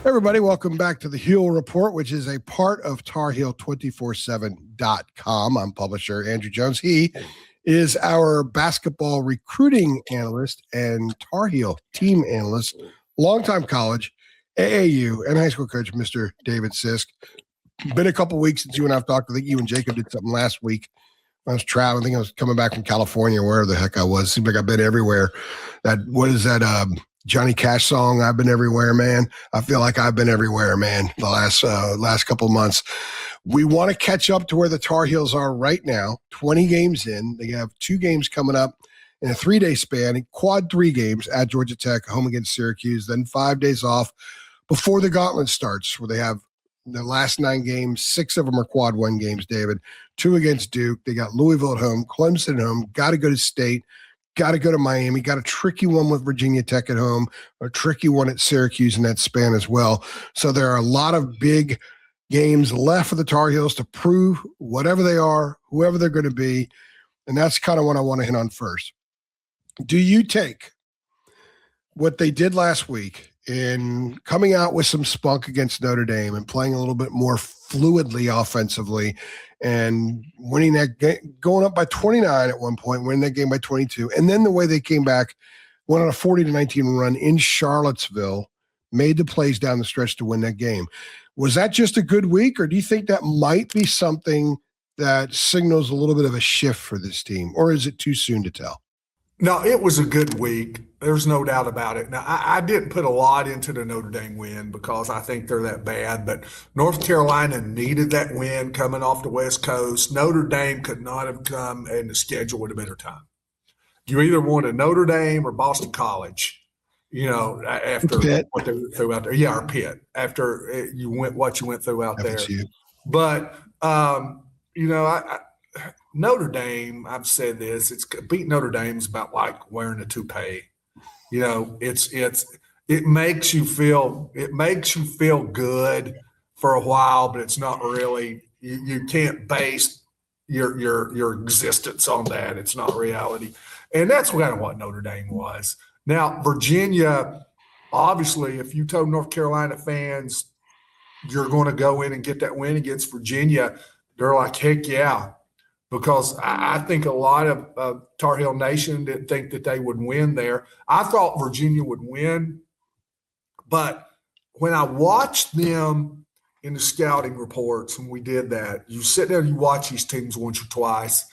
Everybody, welcome back to the Heel Report, which is a part of TarHeel247.com. I'm publisher Andrew Jones. He is our basketball recruiting analyst and Tar Heel team analyst, longtime college, AAU, and high school coach, Mr. David Sisk. Been a couple weeks since you and I've talked. I think you and Jacob did something last week. I was traveling. I think I was coming back from California, wherever the heck I was. Seems like I've been everywhere. What is that Johnny Cash song? I've been everywhere, man. I feel like I've been everywhere, man, the last couple of months. We want to catch up to where the Tar Heels are right now, 20 games in. They have 2 games coming up in a 3-day span, quad 3 games at Georgia Tech, home against Syracuse, then 5 days off before the gauntlet starts, where they have the last 9 games. 6 of them are quad 1 games, David. 2 against Duke. They got Louisville at home, Clemson at home, got to go to State, got to go to Miami, got a tricky one with Virginia Tech at home, a tricky one at Syracuse in that span as well. So there are a lot of big games left for the Tar Heels to prove whatever they are, whoever they're going to be, and that's kind of what I want to hit on first. Do you take what they did last week in coming out with some spunk against Notre Dame and playing a little bit more fluidly offensively and winning that game, going up by 29 at one point, winning that game by 22, and then the way they came back, went on a 40-19 run in Charlottesville, made the plays down the stretch to win that game. Was that just a good week, or do you think that might be something that signals a little bit of a shift for this team, or is it too soon to tell? No, it was a good week. There's no doubt about it. Now, I didn't put a lot into the Notre Dame win because I think they're that bad, but North Carolina needed that win coming off the West Coast. Notre Dame could not have come in the schedule at a better time. You either wanted Notre Dame or Boston College, after what they threw out there. Yeah, or Pitt, after you went through out there. But, Notre Dame, I've said this, beat Notre Dame is about like wearing a toupee. It makes you feel good for a while, but it's not really, you can't base your existence on that. It's not reality. And that's kind of what Notre Dame was. Now, Virginia, obviously, if you told North Carolina fans you're going to go in and get that win against Virginia, they're like, heck yeah. Because I think a lot of Tar Heel Nation didn't think that they would win there. I thought Virginia would win. But when I watched them in the scouting reports, when we did that, you sit there and you watch these teams once or twice.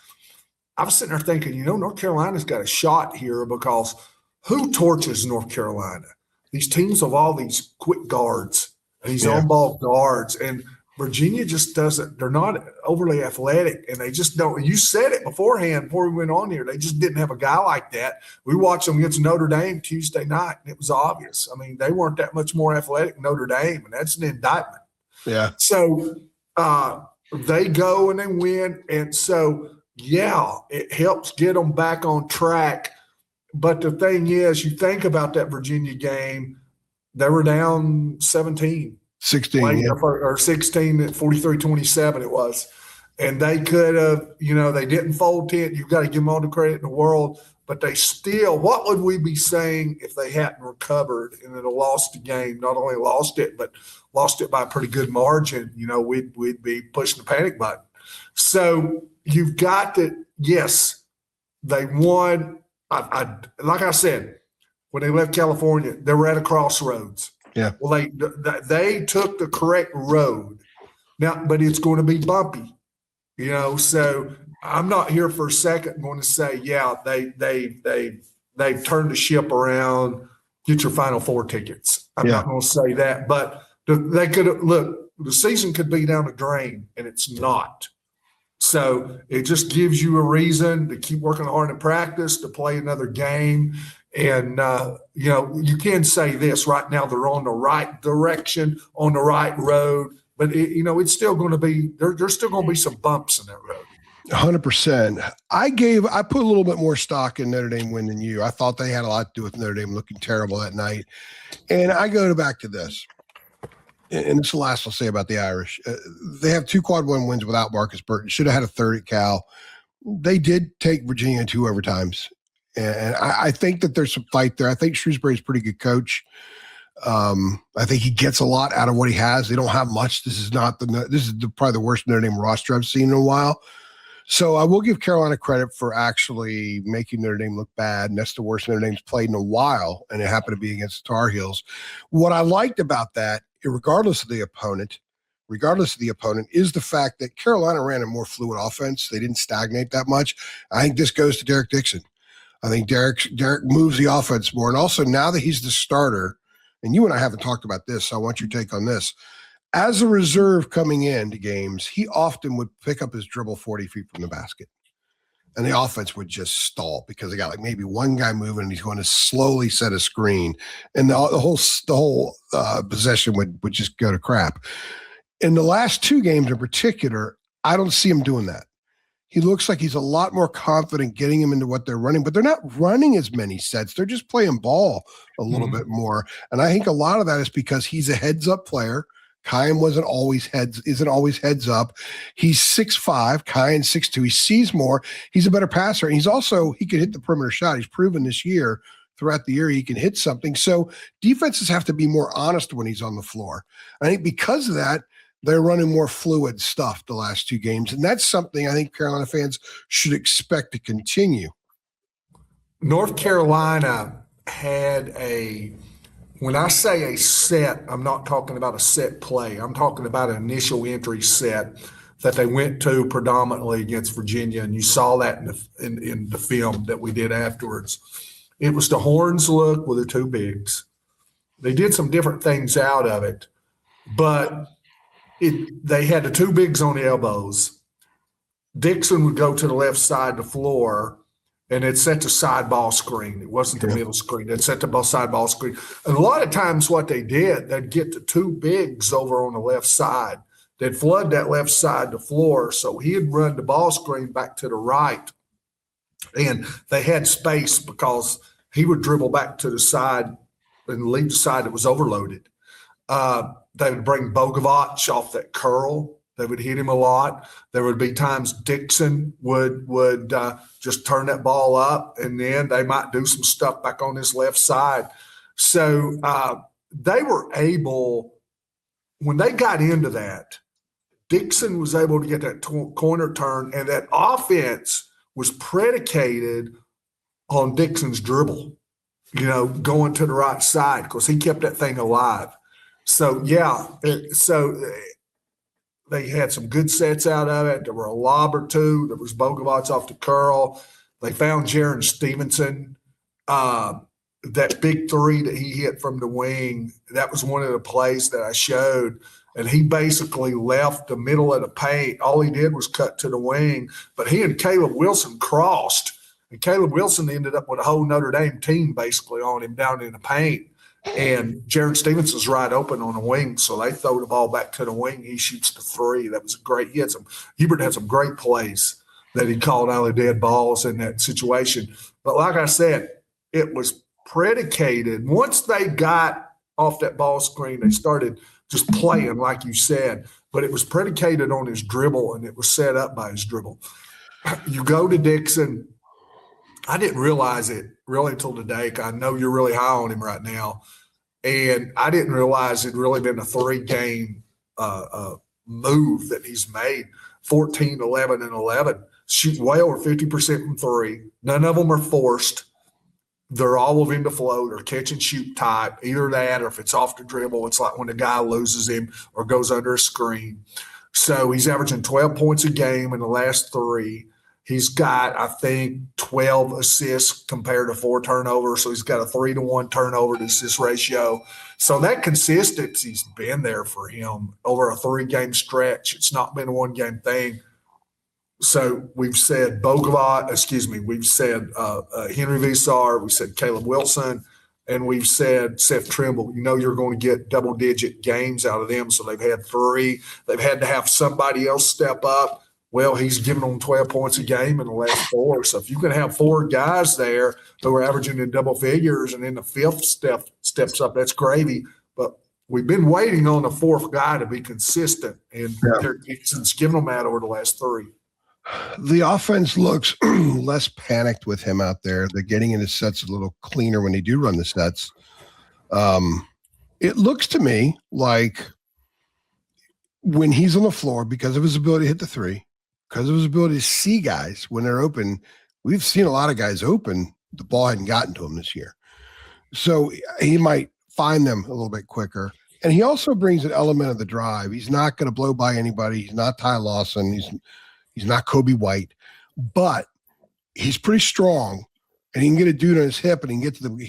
I was sitting there thinking, North Carolina's got a shot here because who torches North Carolina? These teams of all these quick guards, these on-ball guards, and Virginia just doesn't – they're not overly athletic, and they just don't – you said it beforehand before we went on here. They just didn't have a guy like that. We watched them against Notre Dame Tuesday night, and it was obvious. I mean, they weren't that much more athletic than Notre Dame, and that's an indictment. Yeah. So they go and they win, and so, it helps get them back on track. But the thing is, you think about that Virginia game, they were down 16 or 16 at 43-27 it was. And they could have, they didn't fold 10. You've got to give them all the credit in the world. But they still, what would we be saying if they hadn't recovered and had lost the game? Not only lost it, but lost it by a pretty good margin. We'd be pushing the panic button. So you've got to, yes, they won. Like I said, when they left California, they were at a crossroads. Yeah. Well, they took the correct road now, but it's going to be bumpy, So I'm not here for a second going to say, they've turned the ship around. Get your Final Four tickets. I'm not going to say that, but they could look. The season could be down the drain, and it's not. So it just gives you a reason to keep working hard in practice, to play another game. And, you can say this right now, they're on the right direction, on the right road, but it's still going to be, there's still going to be some bumps in that road. 100%. I put a little bit more stock in Notre Dame win than you. I thought they had a lot to do with Notre Dame looking terrible that night. And I go back to this. And it's the last I'll say about the Irish. They have 2 quad 1 wins without Marcus Burton. Should have had a third at Cal. They did take Virginia in 2 overtimes. And I think that there's some fight there. I think Shrewsbury's a pretty good coach. I think he gets a lot out of what he has. They don't have much. This is probably the worst Notre Dame roster I've seen in a while. So I will give Carolina credit for actually making Notre Dame look bad. And that's the worst Notre Dame's played in a while. And it happened to be against the Tar Heels. What I liked about that, regardless of the opponent, is the fact that Carolina ran a more fluid offense. They didn't stagnate that much. I think this goes to Derek Dixon. I think Derek moves the offense more. And also now that he's the starter, and you and I haven't talked about this, so I want your take on this. As a reserve coming into games, he often would pick up his dribble 40 feet from the basket. And the offense would just stall because they got like maybe one guy moving and he's going to slowly set a screen. And the whole possession would just go to crap. In the last two games in particular, I don't see him doing that. He looks like he's a lot more confident getting him into what they're running, but they're not running as many sets. They're just playing ball a little bit more. And I think a lot of that is because he's a heads-up player. Kyan isn't always heads up. He's 6'5", Kyan 6'2". He sees more. He's a better passer. And he can hit the perimeter shot. He's proven this year, throughout the year, he can hit something. So defenses have to be more honest when he's on the floor. I think because of that, they're running more fluid stuff the last two games. And that's something I think Carolina fans should expect to continue. North Carolina had when I say a set, I'm not talking about a set play. I'm talking about an initial entry set that they went to predominantly against Virginia. And you saw that in the film that we did afterwards. It was the Horns look with the two bigs. They did some different things out of it, but they had the two bigs on the elbows. Dixon would go to the left side of the floor, and it set the side ball screen. It wasn't the middle screen. It set the side ball screen. And a lot of times what they did, they'd get the two bigs over on the left side. They'd flood that left side of the floor, so he'd run the ball screen back to the right. And they had space because he would dribble back to the side and leave the side that was overloaded. They would bring Bogovac off that curl. They would hit him a lot. There would be times Dixon would just turn that ball up, and then they might do some stuff back on his left side. So they were able, when they got into that, Dixon was able to get that corner turn, and that offense was predicated on Dixon's dribble, going to the right side because he kept that thing alive. So, they had some good sets out of it. There were a lob or two. There was Bogovac off the curl. They found Jaron Stevenson. That big three that he hit from the wing, that was one of the plays that I showed. And he basically left the middle of the paint. All he did was cut to the wing. But he and Caleb Wilson crossed. And Caleb Wilson ended up with a whole Notre Dame team basically on him down in the paint. And Jaron Stevenson's right open on the wing, so they throw the ball back to the wing. He shoots the three. That was great. Hubert had some great plays that he called out of dead balls in that situation. But like I said, it was predicated. Once they got off that ball screen, they started just playing, like you said. But it was predicated on his dribble, and it was set up by his dribble. You go to Dixon. I didn't realize it really until today. I know you're really high on him right now. And I didn't realize it'd really been a 3-game move that he's made, 14, 11, and 11. Shoot way over 50% from three. None of them are forced. They're all of him to float or catch and shoot type, either that or if it's off the dribble, it's like when the guy loses him or goes under a screen. So he's averaging 12 points a game in the last 3. He's got, I think, 12 assists compared to 4 turnovers. So he's got a 3-to-1 turnover to assist ratio. So that consistency's been there for him over a 3-game stretch. It's not been a 1-game thing. So we've said we've said Henry Visar, we said Caleb Wilson, and we've said Seth Trimble. You're going to get double-digit games out of them. So they've had 3. They've had to have somebody else step up. Well, he's given them 12 points a game in the last 4. So if you can have 4 guys there who are averaging in double figures and then the 5th steps up, that's gravy. But we've been waiting on the 4th guy to be consistent, and Dixon's given them that over the last 3. The offense looks less panicked with him out there. They're getting into sets a little cleaner when they do run the sets. It looks to me like when he's on the floor, because of his ability to hit the three, because of his ability to see guys when they're open, we've seen a lot of guys open. The ball hadn't gotten to him this year. So he might find them a little bit quicker. And he also brings an element of the drive. He's not going to blow by anybody. He's not Ty Lawson. He's not Kobe White, but he's pretty strong, and he can get a dude on his hip, and he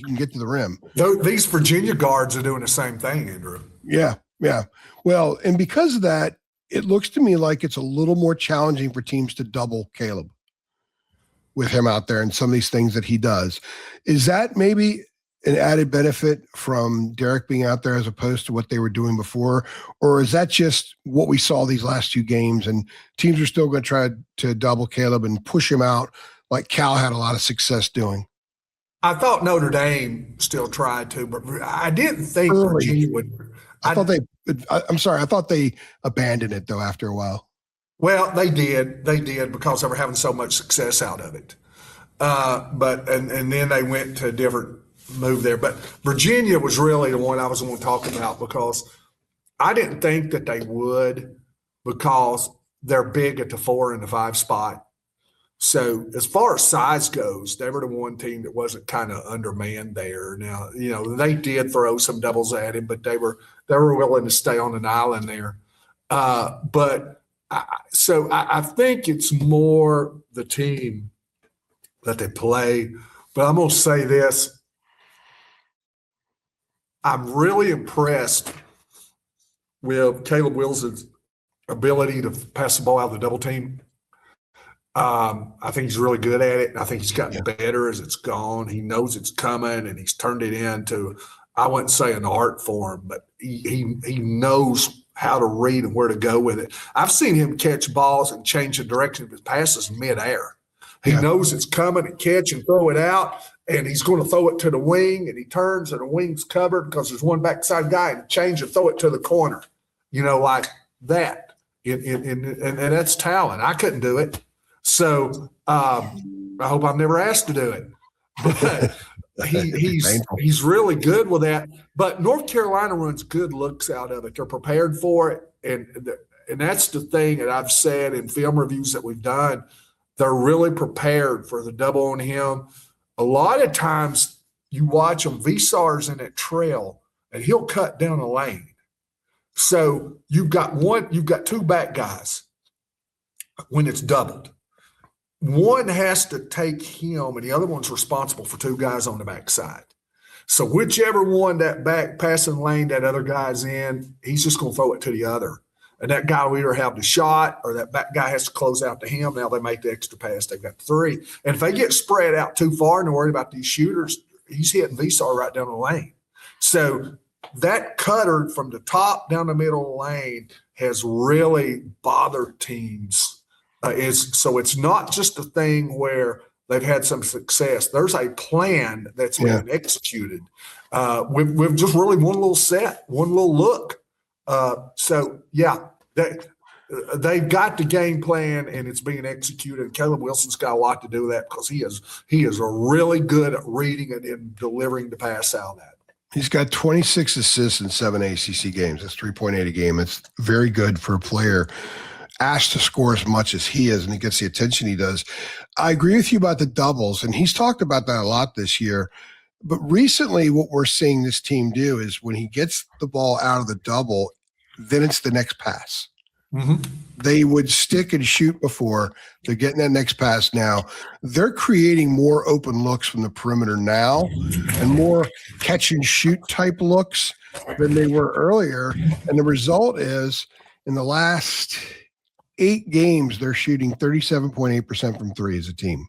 can get to the rim. These Virginia guards are doing the same thing, Andrew. Yeah. Well, and because of that, it looks to me like it's a little more challenging for teams to double Caleb with him out there and some of these things that he does. Is that maybe an added benefit from Derek being out there as opposed to what they were doing before? Or is that just what we saw these last two games and teams are still going to try to double Caleb and push him out like Cal had a lot of success doing? I thought Notre Dame still tried to, but I didn't think Virginia would. I thought they abandoned it though after a while. Well, they did because they were having so much success out of it. But then they went to a different move there. But Virginia was really the one I was going to talk about because I didn't think that they would because they're big at the 4 and the 5 spot. So as far as size goes, they were the one team that wasn't kind of undermanned there. Now, they did throw some doubles at him, but they were willing to stay on an island there. So I think it's more the team that they play. But I'm going to say this. I'm really impressed with Caleb Wilson's ability to pass the ball out of the double team. I think he's really good at it. And I think he's gotten better as it's gone. He knows it's coming, and he's turned it into, I wouldn't say an art form, but he knows how to read and where to go with it. I've seen him catch balls and change the direction of his passes midair. He knows it's coming and catch and throw it out, and he's going to throw it to the wing, and he turns and the wing's covered because there's one backside guy, and change and throw it to the corner, like that. And that's talent. I couldn't do it. So I hope I'm never asked to do it. But he's really good with that. But North Carolina runs good looks out of it. They're prepared for it. And that's the thing that I've said in film reviews that we've done. They're really prepared for the double on him. A lot of times you watch him, Visar's in that trail, and he'll cut down a lane. So you've got two back guys when it's doubled. One has to take him, and the other one's responsible for two guys on the backside. So whichever one that back passing lane that other guy's in, he's just going to throw it to the other. And that guy will either have the shot or that back guy has to close out to him. Now they make the extra pass. They've got 3. And if they get spread out too far and they're worried about these shooters, he's hitting Visar right down the lane. So that cutter from the top down the middle of the lane has really bothered teams. So it's not just a thing where they've had some success. There's a plan that's been executed with just really one little set, one little look. They've got the game plan and it's being executed. Caleb Wilson's got a lot to do with that because he is really good at reading it and delivering the pass out of that. He's got 26 assists in 7 ACC games. That's 3.8 a game. It's very good for a player asked to score as much as he is, and he gets the attention he does. I agree with you about the doubles, and he's talked about that a lot this year. But recently what we're seeing this team do is when he gets the ball out of the double, then it's the next pass. Mm-hmm. They would stick and shoot before. They're getting that next pass now. They're creating more open looks from the perimeter now and more catch and shoot type looks than they were earlier. And the result is in the last 8 games, they're shooting 37.8% from 3 as a team.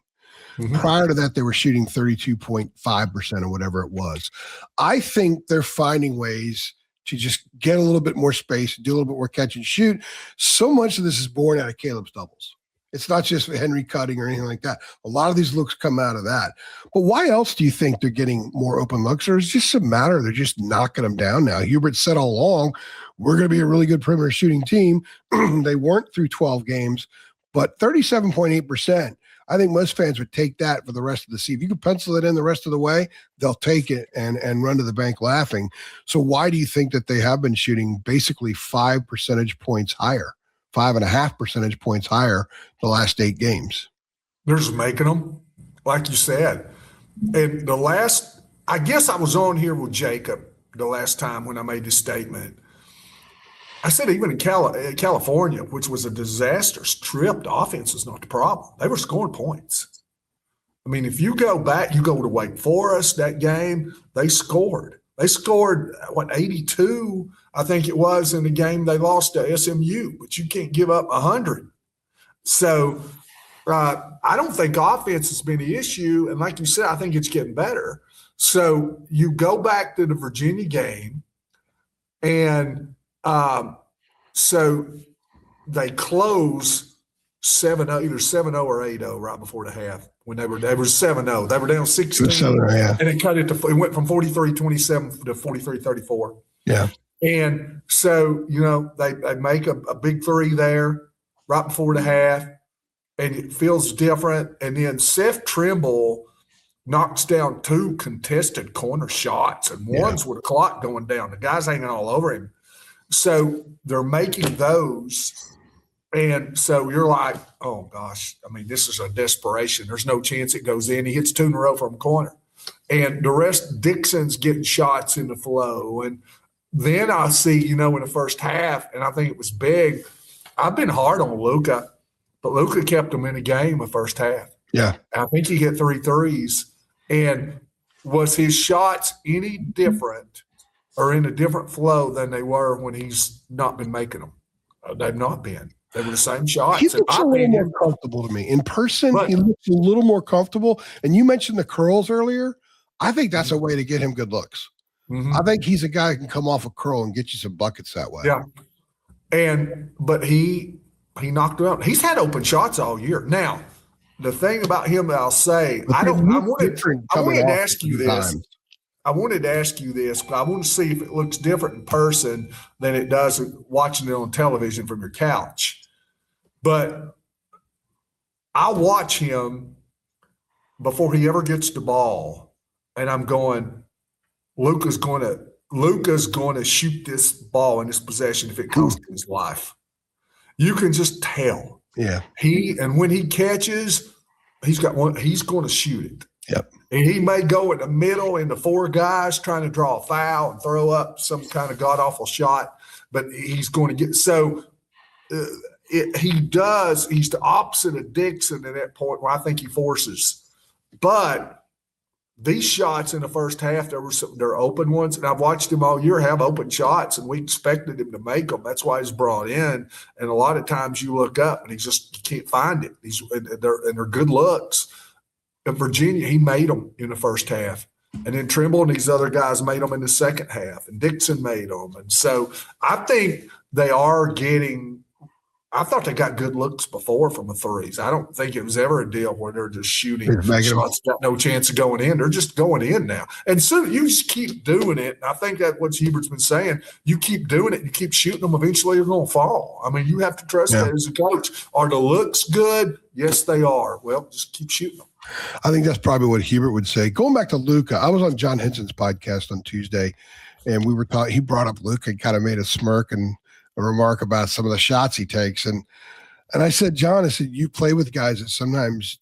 Mm-hmm. Prior to that, they were shooting 32.5% or whatever it was. I think they're finding ways to just get a little bit more space, do a little bit more catch and shoot. So much of this is born out of Caleb's doubles. It's not just Henry cutting or anything like that. A lot of these looks come out of that. But why else do you think they're getting more open looks? Or is it just a matter they're just knocking them down now? Hubert said all along, we're going to be a really good perimeter shooting team. They weren't through 12 games, but 37.8%. I think most fans would take that for the rest of the season. If you can pencil it in the rest of the way, they'll take it and run to the bank laughing. So why do you think that they have been shooting basically 5 percentage points higher, 5.5 percentage points higher the last 8 games? They're just making them, like you said. And I guess I was on here with Jacob the last time when I made this statement. I said even in California, which was a disaster strip, the offense was not the problem. They were scoring points. I mean, if you go back, you go to Wake Forest, that game, they scored. They scored, 82, I think it was, in the game they lost to SMU, but you can't give up 100. So I don't think offense has been the issue. And like you said, I think it's getting better. So you go back to the Virginia game, and so they close 7-0, either 7-0 or 8-0 right before the half when they were 7-0. They were down 16, and it cut it went from 43-27 to 43-34. Yeah. And so, they make a big three there right before the half, and it feels different. And then Seth Trimble knocks down 2 contested corner shots, and one's with a clock going down. The guy's hanging all over him. So they're making those. And so you're like, oh, gosh, I mean, this is a desperation. There's no chance it goes in. He hits 2 in a row from corner. And the rest, Dixon's getting shots in the flow. And then I see, in the first half, and I think it was big, I've been hard on Luca, but Luca kept him in the game the first half. Yeah. I think he hit 3 threes. And was his shots any different or in a different flow than they were when he's not been making them? They've not been. They were the same shots. He looks a little more comfortable to me. In person, he looks a little more comfortable. And you mentioned the curls earlier. I think that's a way to get him good looks. Mm-hmm. I think he's a guy who can come off a curl and get you some buckets that way. Yeah. But he knocked him out. He's had open shots all year. Now, the thing about him that I'll say, I wanted to ask you this. I wanted to ask you this, but I want to see if it looks different in person than it does watching it on television from your couch. But I watch him before he ever gets the ball, and I'm going, Luca's going to shoot this ball in this possession if it costs him his life. You can just tell. Yeah. When he catches, he's going to shoot it. Yep. And he may go in the middle in the 4 guys trying to draw a foul and throw up some kind of god-awful shot, but he's going to get – so he's the opposite of Dixon at that point where I think he forces. But these shots in the first half, they're open ones, and I've watched him all year have open shots, and we expected him to make them. That's why he's brought in. And a lot of times you look up, and you can't find it. They're good looks. In Virginia, he made them in the first half. And then Trimble and these other guys made them in the second half, and Dixon made them. And so I think they are getting – I thought they got good looks before from the threes. I don't think it was ever a deal where they're just shooting shots, got no chance of going in. They're just going in now. And so you just keep doing it. And I think that's what Hubert's been saying. You keep doing it, you keep shooting them, eventually you're going to fall. I mean, you have to trust that as a coach. Are the looks good? Yes, they are. Well, just keep shooting them. I think that's probably what Hubert would say. Going back to Luca, I was on John Henson's podcast on Tuesday, and we were talking. He brought up Luca and kind of made a smirk and a remark about some of the shots he takes. And I said, John, I said, you play with guys that sometimes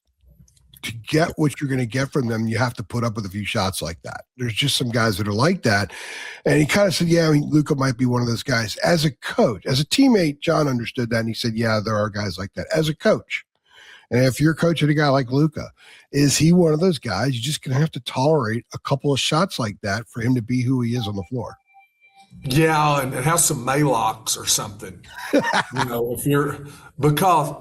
to get what you're going to get from them, you have to put up with a few shots like that. There's just some guys that are like that. And he kind of said, yeah, I mean, Luca might be one of those guys. As a coach, as a teammate, John understood that. And he said, yeah, there are guys like that. As a coach, and if you're coaching a guy like Luca, is he one of those guys you're just going to have to tolerate a couple of shots like that for him to be who he is on the floor? Yeah, and have some Maylocks or something. If you're – because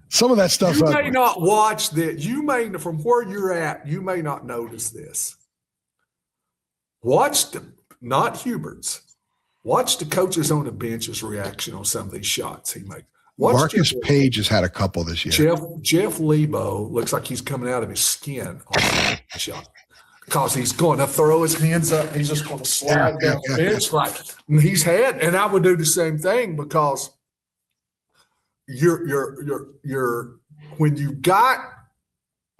some of that stuff – you may not watch that. You may – from where you're at, you may not notice this. Watch not Hubert's. Watch the coaches on the bench's reaction on some of these shots he makes. Marcus Page has had a couple this year. Jeff Lebo looks like he's coming out of his skin on that shot because he's going to throw his hands up. He's just going to slide down the bench and I would do the same thing because you're when you got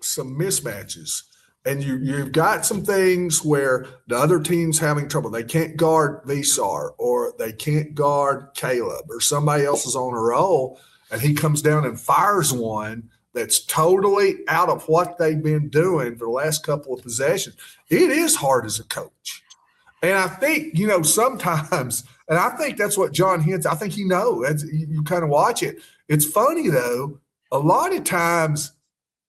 some mismatches. And you've got some things where the other team's having trouble. They can't guard Visar, or they can't guard Caleb, or somebody else is on a roll, and he comes down and fires one that's totally out of what they've been doing for the last couple of possessions. It is hard as a coach. And I think, sometimes, and I think that's what John Hintz, I think you kind of watch it. It's funny, though, a lot of times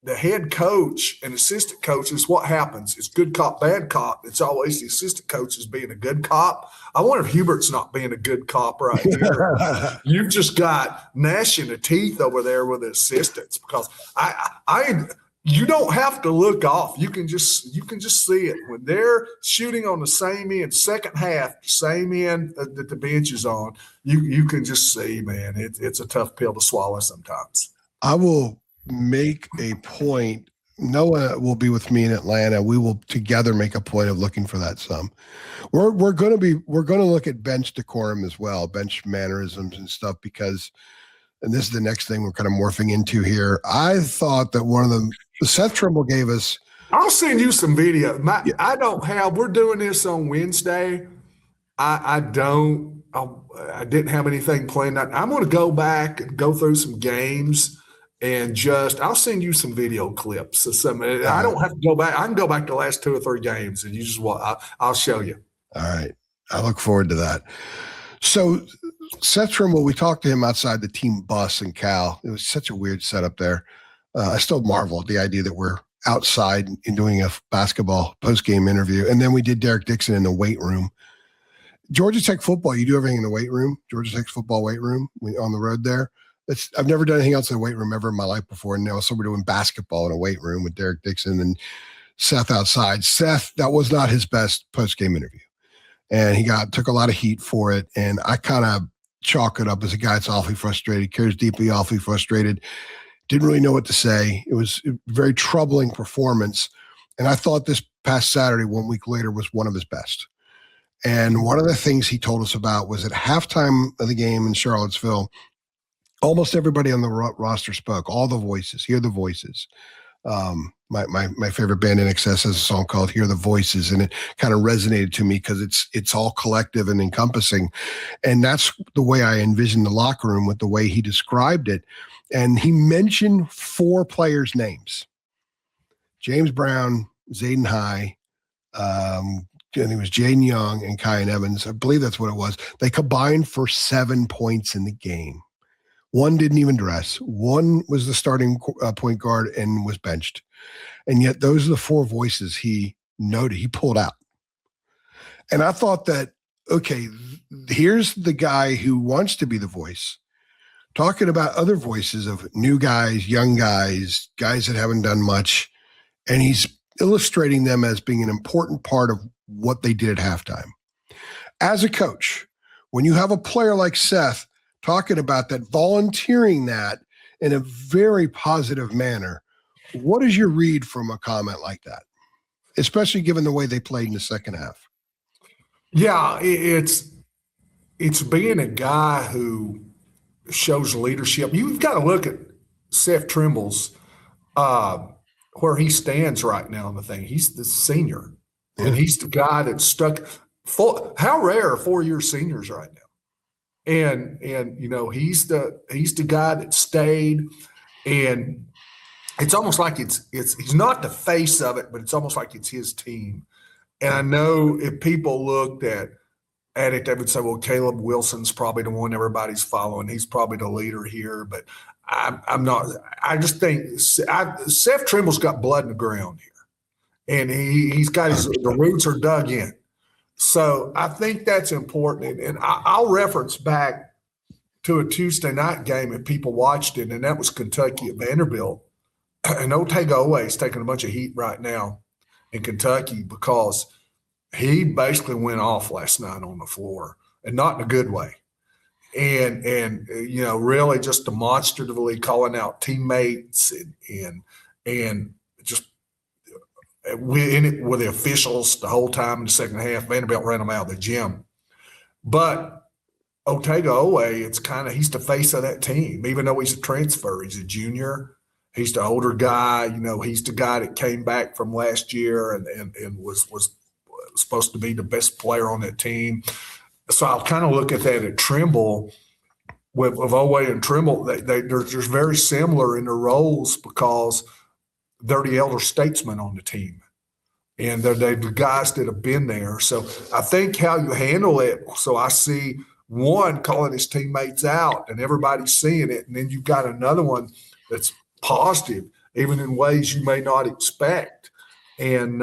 the head coach and assistant coaches, what happens? It's good cop, bad cop. It's always the assistant coach is being a good cop. I wonder if Hubert's not being a good cop right here. You've just got gnashing the teeth over there with the assistants, because you don't have to look off. You can just see it when they're shooting on the same end, second half, same end that the bench is on. You can just see, man, it's a tough pill to swallow sometimes. I will make a point. Noah will be with me in Atlanta. We will together make a point of looking for that some. We're going to look at bench decorum as well, bench mannerisms and stuff, because, and this is the next thing we're kind of morphing into here. I thought that one of them, Seth Trimble gave us. I'll send you some video. We're doing this on Wednesday. I didn't have anything planned. I'm going to go back and go through some games. And I'll send you some video clips. I don't have to go back. I can go back to the last 2 or 3 games, and you just I'll show you. All right. I look forward to that. So Seth Trimble, we talked to him outside the team bus in Cal. It was such a weird setup there. I still marvel at the idea that we're outside and doing a basketball post-game interview. And then we did Derek Dixon in the weight room. Georgia Tech football, you do everything in the weight room. Georgia Tech's football weight room on the road there. I've never done anything else in the weight room ever in my life before. And now so we're doing basketball in a weight room with Derek Dixon and Seth outside. Seth, that was not his best post-game interview. And he took a lot of heat for it. And I kind of chalk it up as a guy that's awfully frustrated, cares deeply, awfully frustrated, didn't really know what to say. It was a very troubling performance. And I thought this past Saturday, 1 week later, was one of his best. And one of the things he told us about was at halftime of the game in Charlottesville, almost everybody on the roster spoke, all the voices, hear the voices. My favorite band in Excess has a song called Hear the Voices, and it kind of resonated to me because it's all collective and encompassing. And that's the way I envisioned the locker room with the way he described it. And he mentioned 4 players' names: James Brown, Zayden High, and it was Jaden Young and Kyan Evans. I believe that's what it was. They combined for 7 points in the game. One didn't even dress. One was the starting point guard and was benched. And yet those are the 4 voices he noted, he pulled out. And I thought that, okay, here's the guy who wants to be the voice, talking about other voices of new guys, young guys, guys that haven't done much. And he's illustrating them as being an important part of what they did at halftime. As a coach, when you have a player like Seth talking about that, volunteering that in a very positive manner, what is your read from a comment like that, especially given the way they played in the second half? Yeah, it's being a guy who shows leadership. You've got to look at Seth Trimble's where he stands right now in the thing. He's the senior, and he's the guy that's stuck. How rare are 4-year seniors right now? And he's the guy that stayed, and it's almost like he's not the face of it, but it's almost like it's his team. And I know if people looked at it, they would say, well, Caleb Wilson's probably the one everybody's following. He's probably the leader here, but I'm not. I just think Seth Trimble's got blood in the ground here, and he's got the roots are dug in. So I think that's important. And I'll reference back to a Tuesday night game if people watched it, and that was Kentucky at Vanderbilt. And Otagoe is taking a bunch of heat right now in Kentucky because he basically went off last night on the floor, and not in a good way. And really just demonstratively calling out teammates and just in it with the officials the whole time in the second half. Vanderbilt ran them out of the gym. But Otagoe, he's the face of that team, even though he's a transfer. He's a junior. He's the older guy. He's the guy that came back from last year and was supposed to be the best player on that team. So I'll kind of look at that at Trimble with Oweh and Trimble. They're just very similar in their roles because they're the elder statesmen on the team. And they're the guys that have been there. So I think how you handle it. So I see one calling his teammates out and everybody's seeing it. And then you've got another one that's positive, even in ways you may not expect. And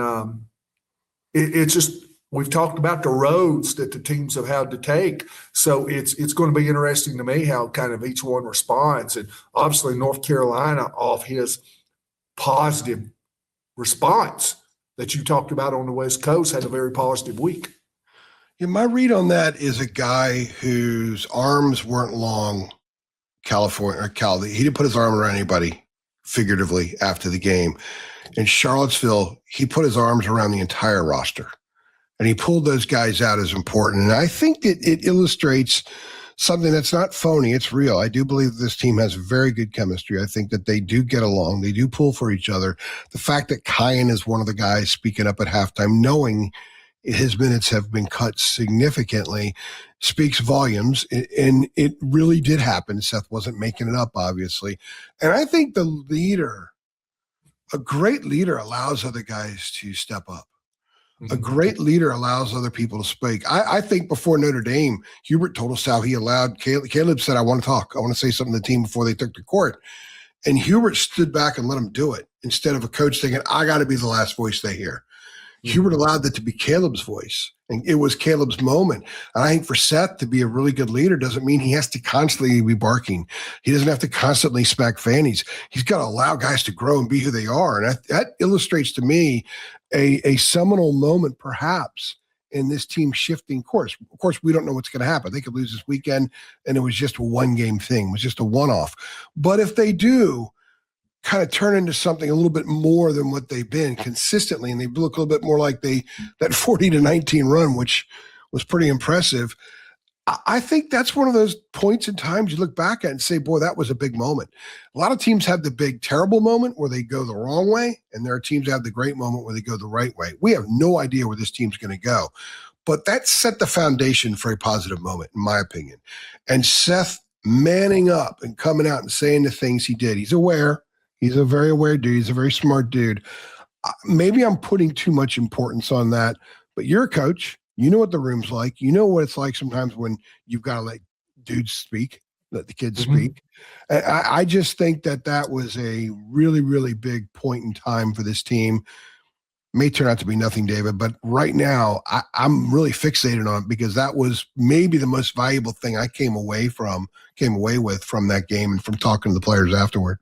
it's just, we've talked about the roads that the teams have had to take. So it's going to be interesting to me how kind of each one responds. And obviously North Carolina, off his positive response that you talked about on the West Coast, had a very positive week. Yeah, my read on that is a guy whose arms weren't long. He didn't put his arm around anybody figuratively after the game. In Charlottesville, he put his arms around the entire roster, and he pulled those guys out as important. And I think that it illustrates something that's not phony. It's real. I do believe that this team has very good chemistry. I think that they do get along. They do pull for each other. The fact that Kyan is one of the guys speaking up at halftime, knowing his minutes have been cut significantly, speaks volumes. And it really did happen. Seth wasn't making it up, obviously. And I think a great leader allows other guys to step up. A great leader allows other people to speak. I think before Notre Dame, Hubert told us how he allowed Caleb said, I want to talk. I want to say something to the team before they took the court. And Hubert stood back and let him do it instead of a coach thinking, I got to be the last voice they hear. Hubert allowed that to be Caleb's voice, and it was Caleb's moment. And I think for Seth to be a really good leader doesn't mean he has to constantly be barking. He doesn't have to constantly smack fannies. He's got to allow guys to grow and be who they are. And that illustrates to me a seminal moment, perhaps, in this team shifting course. Of course, we don't know what's going to happen. They could lose this weekend, and it was just a one-game thing. It was just a one-off. But if they do kind of turn into something a little bit more than what they've been consistently, and they look a little bit more like that 40-19 run, which was pretty impressive. I think that's one of those points in times you look back at and say, boy, that was a big moment. A lot of teams have the big, terrible moment where they go the wrong way, and there are teams that have the great moment where they go the right way. We have no idea where this team's going to go, but that set the foundation for a positive moment, in my opinion. And Seth manning up and coming out and saying the things he did. He's aware. He's a very aware dude. He's a very smart dude. Maybe I'm putting too much importance on that, but you're a coach. You know what the room's like. You know what it's like sometimes when you've got to let dudes speak, let the kids speak. I just think that was a really, really big point in time for this team. May turn out to be nothing, David, but right now I'm really fixated on it because that was maybe the most valuable thing I came away with from that game and from talking to the players afterward.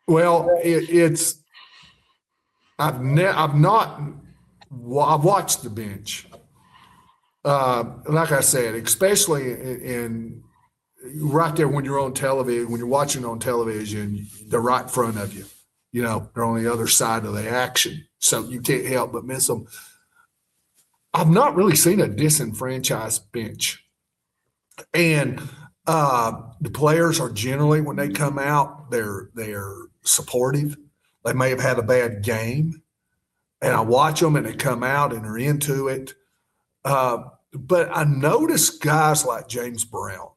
Well, I've watched the bench. Like I said, especially in right there when you're on television, when you're watching on television, they're right in front of you. They're on the other side of the action, so you can't help but miss them. I've not really seen a disenfranchised bench, and the players are generally, when they come out, they're supportive. They may have had a bad game, and I watch them and they come out and they're into it. But I noticed guys like James Brown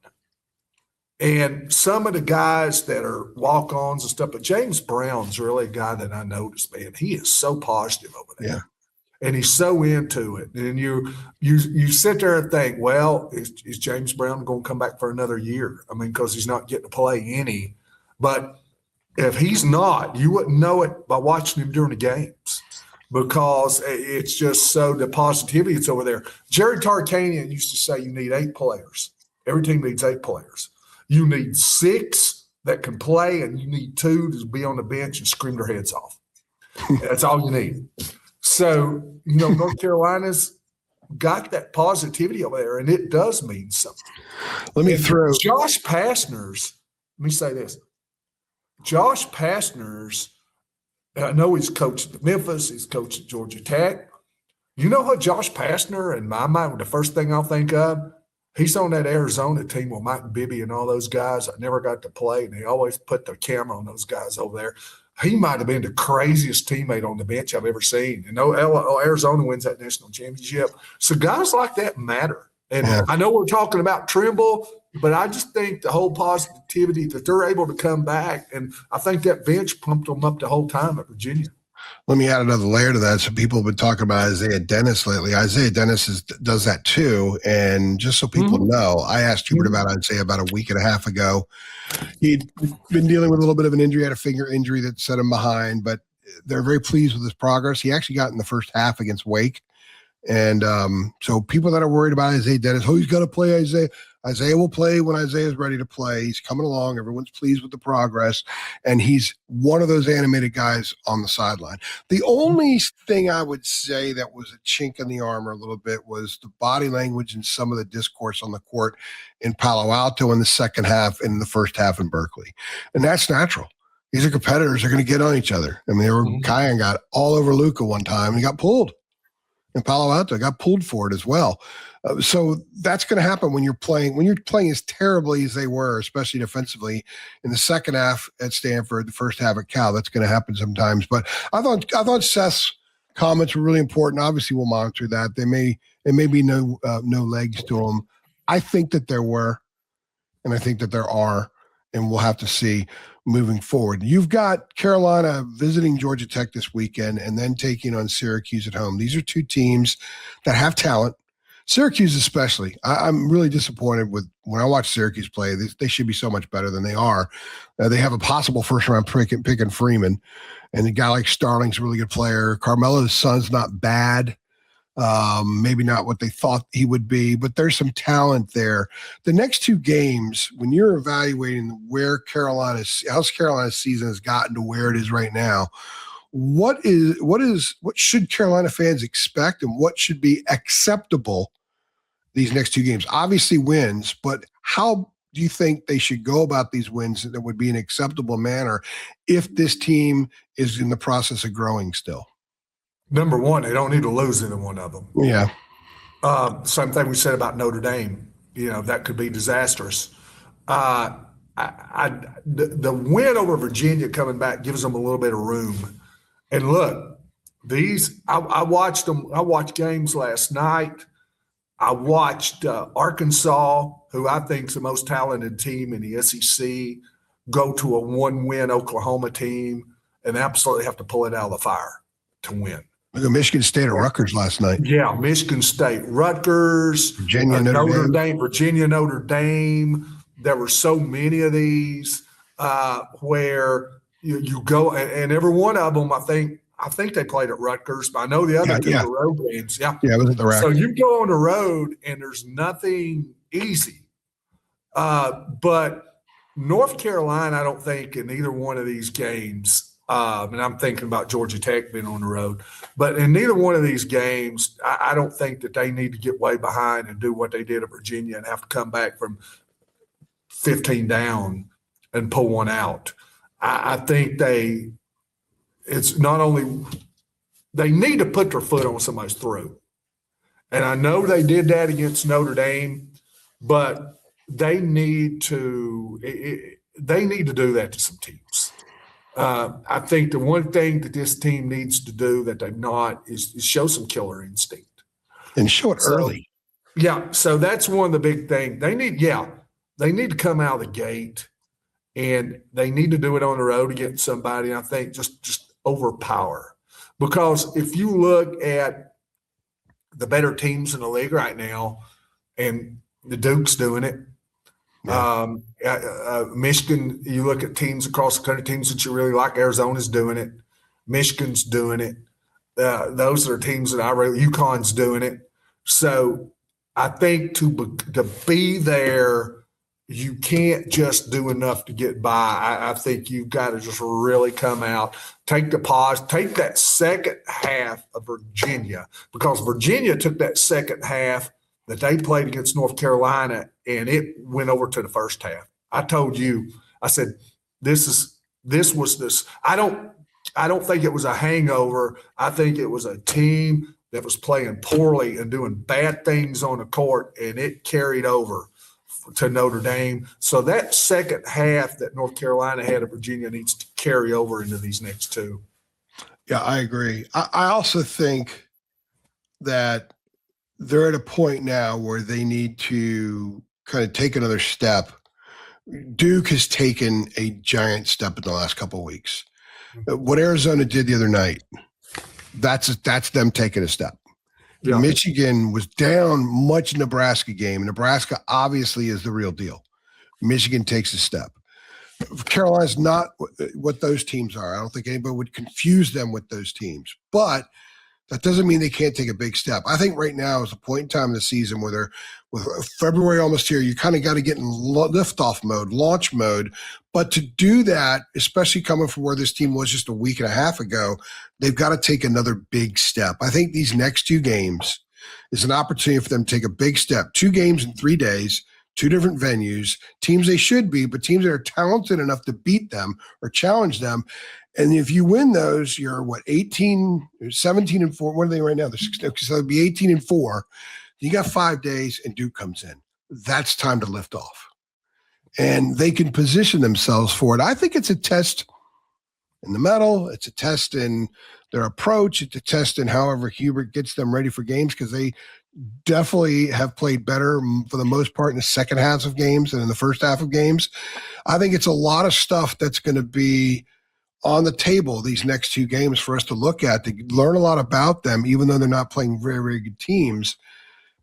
and some of the guys that are walk-ons and stuff, but James Brown's really a guy that I noticed, man. He is so positive over there. Yeah. And he's so into it. And you sit there and think, well, is James Brown going to come back for another year? I mean, because he's not getting to play any. But if he's not, you wouldn't know it by watching him during the games, because it's just so the positivity that's over there. Jerry Tarkanian used to say you need 8 players. Every team needs 8 players. You need 6 that can play, and you need 2 to be on the bench and scream their heads off. That's all you need. So, North Carolina's got that positivity over there, and it does mean something. Let me throw Josh Pastner's. Let me say this. Josh Pastner's, I know he's coached at Memphis, he's coached at Georgia Tech. You know what Josh Pastner, in my mind, the first thing I'll think of, he's on that Arizona team with Mike Bibby and all those guys. I never got to play, and they always put the camera on those guys over there. he might have been the craziest teammate on the bench I've ever seen. And Arizona wins that national championship. So guys like that matter. And I know we're talking about Trimble, but I just think the whole positivity that they're able to come back, and I think that bench pumped them up the whole time at Virginia. Let me add another layer to that. So people have been talking about Isaiah Dennis lately. Isaiah Dennis does that too. And just so people know, I asked Hubert about Isaiah about a week and a half ago. He'd been dealing with a little bit of an injury, had a finger injury that set him behind, but they're very pleased with his progress. He actually got in the first half against Wake. And so people that are worried about Isaiah Dennis, he's got to play Isaiah. Isaiah will play when Isaiah is ready to play. He's coming along. Everyone's pleased with the progress. And he's one of those animated guys on the sideline. The only thing I would say that was a chink in the armor a little bit was the body language and some of the discourse on the court in Palo Alto in the second half and in the first half in Berkeley. And that's natural. These are competitors. They're going to get on each other. I mean, Kyan got all over Luca one time and he got pulled. In Palo Alto, got pulled for it as well. So that's going to happen when you're playing as terribly as they were, especially defensively in the second half at Stanford, the first half at Cal. That's going to happen sometimes. But I thought Seth's comments were really important. Obviously, we'll monitor that. There may be no legs to them. I think that there were, and I think that there are, and we'll have to see moving forward. You've got Carolina visiting Georgia Tech this weekend and then taking on Syracuse at home. These are two teams that have talent. Syracuse especially. I'm really disappointed with when I watch Syracuse play. They should be so much better than they are. They have a possible first-round pick in Freeman, and a guy like Starling's a really good player. Carmelo's son's not bad. Maybe not what they thought he would be, but there's some talent there. The next two games, when you're evaluating how Carolina's season has gotten to where it is right now, what should Carolina fans expect and what should be acceptable these next two games? Obviously wins, but how do you think they should go about these wins that would be an acceptable manner if this team is in the process of growing still? Number one, they don't need to lose either one of them. Yeah. Same thing we said about Notre Dame. That could be disastrous. The win over Virginia coming back gives them a little bit of room. And look, I watched them. I watched games last night. I watched Arkansas, who I think is the most talented team in the SEC, go to a one-win Oklahoma team and absolutely have to pull it out of the fire to win. Look at Michigan State at Rutgers last night. Yeah, Michigan State, Rutgers, Virginia, Notre Dame. Virginia, Notre Dame. There were so many of these where you go, and every one of them, I think they played at Rutgers, but I know the other two were road games. Yeah, it was at the Rack. So you go on the road, and there's nothing easy. But North Carolina, I don't think in either one of these games. And I'm thinking about Georgia Tech being on the road. But in neither one of these games, I don't think that they need to get way behind and do what they did at Virginia and have to come back from 15 down and pull one out. I think it's not only – they need to put their foot on somebody's throat. And I know they did that against Notre Dame, but they need to do that to some teams. I think the one thing that this team needs to do that they've not is show some killer instinct. And show it early. Yeah, so that's one of the big things. They need to come out of the gate, and they need to do it on the road against somebody, I think, just overpower. Because if you look at the better teams in the league right now, and the Duke's doing it, Michigan, you look at teams across the country, teams that you really like, Arizona's doing it, Michigan's doing it. Those are teams that UConn's doing it. So I think to be there, you can't just do enough to get by. I think you've got to just really come out, take the pause, take that second half of Virginia, because Virginia took that second half that they played against North Carolina, and it went over to the first half. I told you, I said, this was this. I don't think it was a hangover. I think it was a team that was playing poorly and doing bad things on the court, and it carried over to Notre Dame. So that second half that North Carolina had of Virginia needs to carry over into these next two. Yeah, I agree. I also think that they're at a point now where they need to kind of take another step. Duke has taken a giant step in the last couple of weeks. What Arizona did the other night, that's them taking a step. Yeah. Michigan was down much in Nebraska game. Nebraska obviously is the real deal. Michigan takes a step. Carolina's not what those teams are. I don't think anybody would confuse them with those teams. But that doesn't mean they can't take a big step. I think right now is a point in time in the season where they're, with February almost here, you kind of got to get in liftoff mode, launch mode. But to do that, especially coming from where this team was just a week and a half ago, they've got to take another big step. I think these next two games is an opportunity for them to take a big step. 2 games in 3 days, 2 different venues, teams they should be, but teams that are talented enough to beat them or challenge them. And if you win those, you're 17 and 4. What are they right now? So it'd be 18 and 4. You got 5 days and Duke comes in. That's time to lift off. And they can position themselves for it. I think it's a test in the medal. It's a test in their approach. It's a test in however Hubert gets them ready for games, because they definitely have played better for the most part in the second halves of games than in the first half of games. I think it's a lot of stuff that's going to be on the table these next 2 games for us to look at, to learn a lot about them, even though they're not playing very, very good teams,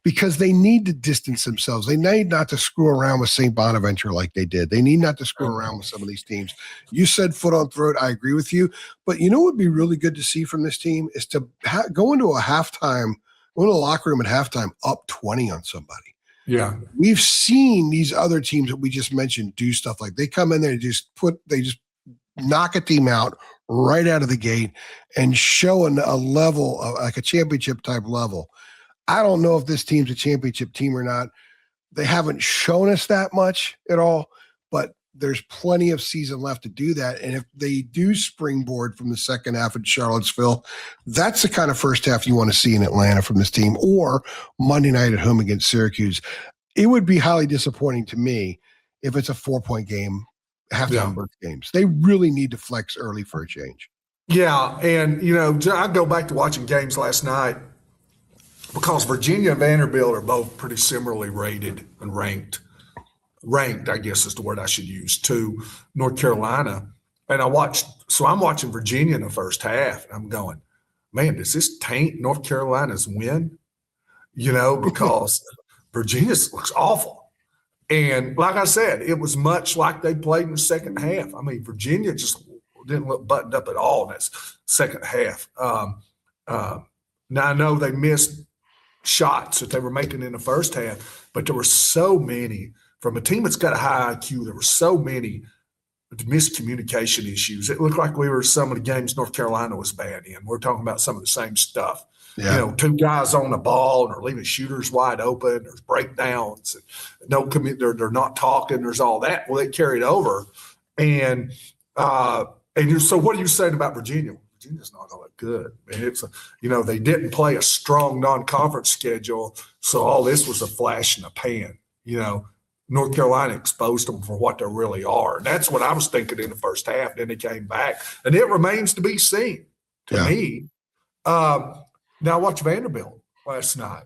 because they need to distance themselves. They need not to screw around with St. Bonaventure like they did. They need not to screw around with some of these teams. You said foot on throat. I agree with you. But you know what would be really good to see from this team is to go into a halftime, go into the locker room at halftime up 20 on somebody. Yeah. We've seen these other teams that we just mentioned do stuff like they come in there and they just knock a team out right out of the gate and show a level of like a championship type level. I don't know if this team's a championship team or not. They haven't shown us that much at all, but there's plenty of season left to do that. And if they do springboard from the second half in Charlottesville, that's the kind of first half you want to see in Atlanta from this team, or Monday night at home against Syracuse. It would be highly disappointing to me if it's a 4-point game, halftime both games. They really need to flex early for a change. Yeah, and, I go back to watching games last night because Virginia and Vanderbilt are both pretty similarly rated and ranked, I guess is the word I should use, to North Carolina. And I'm watching Virginia in the first half, and I'm going, man, does this taint North Carolina's win? Because Virginia looks awful. And like I said, it was much like they played in the second half. I mean, Virginia just didn't look buttoned up at all in that second half. Now, I know they missed shots that they were making in the first half, but there were so many from a team that's got a high IQ. There were so many miscommunication issues. It looked like we were some of the games North Carolina was bad in. We're talking about some of the same stuff. Yeah. 2 guys on the ball and they're leaving shooters wide open. There's breakdowns. They're not talking. There's all that. Well, it carried over. And so what are you saying about Virginia? Virginia's not all that good. They didn't play a strong non-conference schedule, so all this was a flash in the pan. North Carolina exposed them for what they really are. And that's what I was thinking in the first half. Then they came back, and it remains to be seen to me. Now, I watched Vanderbilt last night,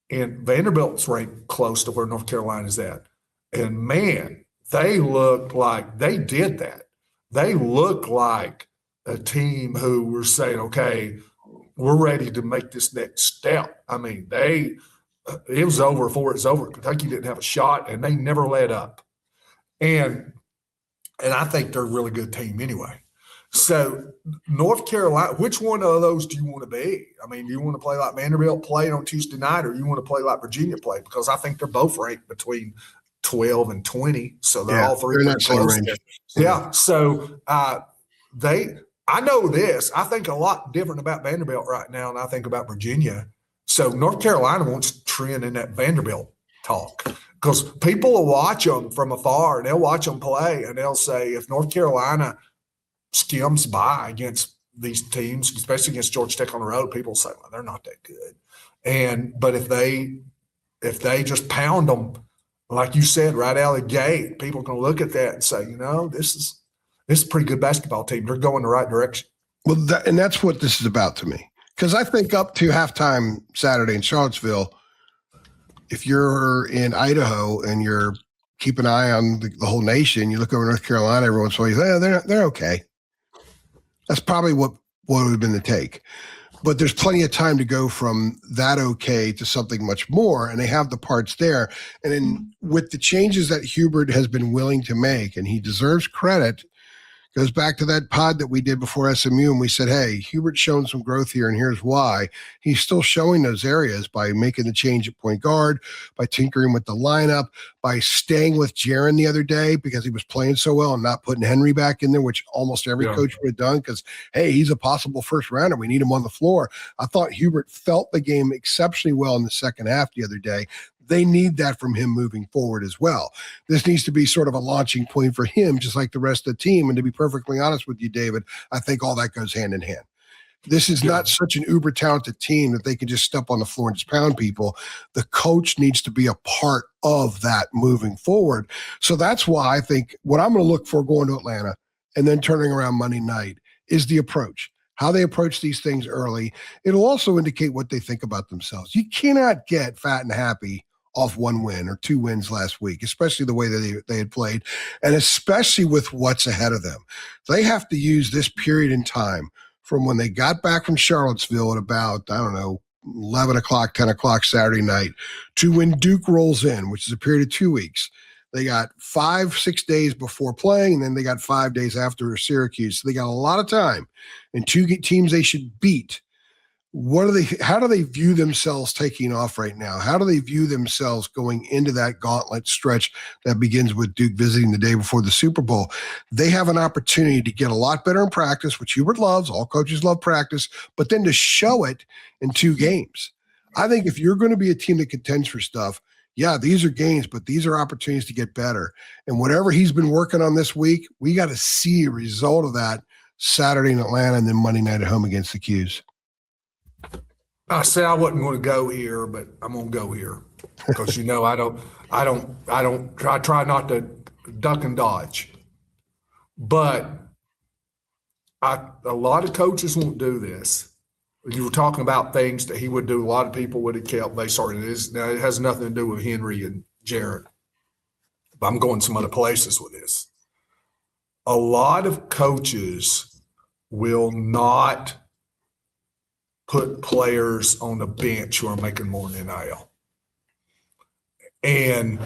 and Vanderbilt's ranked close to where North Carolina's at. And, man, they look like they did that. They look like a team who were saying, okay, we're ready to make this next step. I mean, it was over before it was over. Kentucky didn't have a shot, and they never let up. And I think they're a really good team anyway. So North Carolina, which one of those do you want to be? I mean, do you want to play like Vanderbilt played on Tuesday night, or you want to play like Virginia played? Because I think they're both ranked between 12 and 20. So they're all three pretty close. Yeah. So I know this. I think a lot different about Vanderbilt right now than I think about Virginia. So North Carolina wants to trend in that Vanderbilt talk, because people will watch them from afar and they'll watch them play and they'll say, if North Carolina skims by against these teams, especially against Georgia Tech on the road, people say, well, they're not that good. But if they just pound them, like you said, right out of the gate, people can look at that and say, this This is a pretty good basketball team. They're going the right direction. Well, and that's what this is about to me. Because I think up to halftime Saturday in Charlottesville, if you're in Idaho and you're keep an eye on the whole nation, you look over North Carolina every once in a while, you say, they're okay. That's probably what would have been the take. But there's plenty of time to go from that okay to something much more, and they have the parts there. And then with the changes that Hubert has been willing to make, and he deserves credit, goes back to that pod that we did before SMU, and we said, hey, Hubert's shown some growth here, and here's why. He's still showing those areas by making the change at point guard, by tinkering with the lineup, by staying with Jaron the other day because he was playing so well and not putting Henry back in there, which almost every coach would have done because, hey, he's a possible first rounder. We need him on the floor. I thought Hubert felt the game exceptionally well in the second half the other day. They need that from him moving forward as well. This needs to be sort of a launching point for him, just like the rest of the team. And to be perfectly honest with you, David, I think all that goes hand in hand. This is not such an uber talented team that they can just step on the floor and just pound people. The coach needs to be a part of that moving forward. So that's why I think what I'm going to look for going to Atlanta and then turning around Monday night is the approach. How they approach these things early. It'll also indicate what they think about themselves. You cannot get fat and happy off one win or two wins last week, especially the way that they had played, and especially with what's ahead of them. They have to use this period in time from when they got back from Charlottesville at about, 11 o'clock, 10 o'clock Saturday night to when Duke rolls in, which is a period of 2 weeks. They got 5-6 days before playing, and then they got 5 days after Syracuse. So they got a lot of time and two teams they should beat. How do they view themselves taking off right now? How do they view themselves going into that gauntlet stretch that begins with Duke visiting the day before the Super Bowl? They have an opportunity to get a lot better in practice, which Hubert loves. All coaches love practice, but then to show it in 2 games. I think if you're going to be a team that contends for stuff, yeah, these are games, but these are opportunities to get better. And whatever he's been working on this week, we got to see a result of that Saturday in Atlanta and then Monday night at home against the Qs. I said I wasn't going to go here, but I'm going to go here because I try not to duck and dodge. But a lot of coaches won't do this. You were talking about things that he would do. A lot of people would have kept. Now it has nothing to do with Henry and Jaron. But I'm going some other places with this. A lot of coaches will not put players on the bench who are making more than NIL. And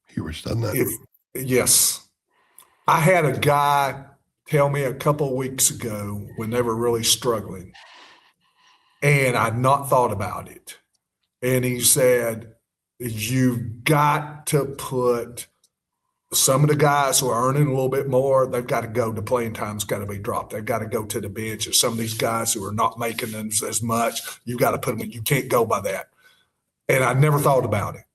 Hubert's done that. Yes. I had a guy tell me a couple of weeks ago when they were really struggling, and I'd not thought about it. And he said, you've got to put some of the guys who are earning a little bit more, they've got to go. The playing time's got to be dropped. They've got to go to the bench. And some of these guys who are not making as much, you've got to put them in. You can't go by that. And I never thought about it.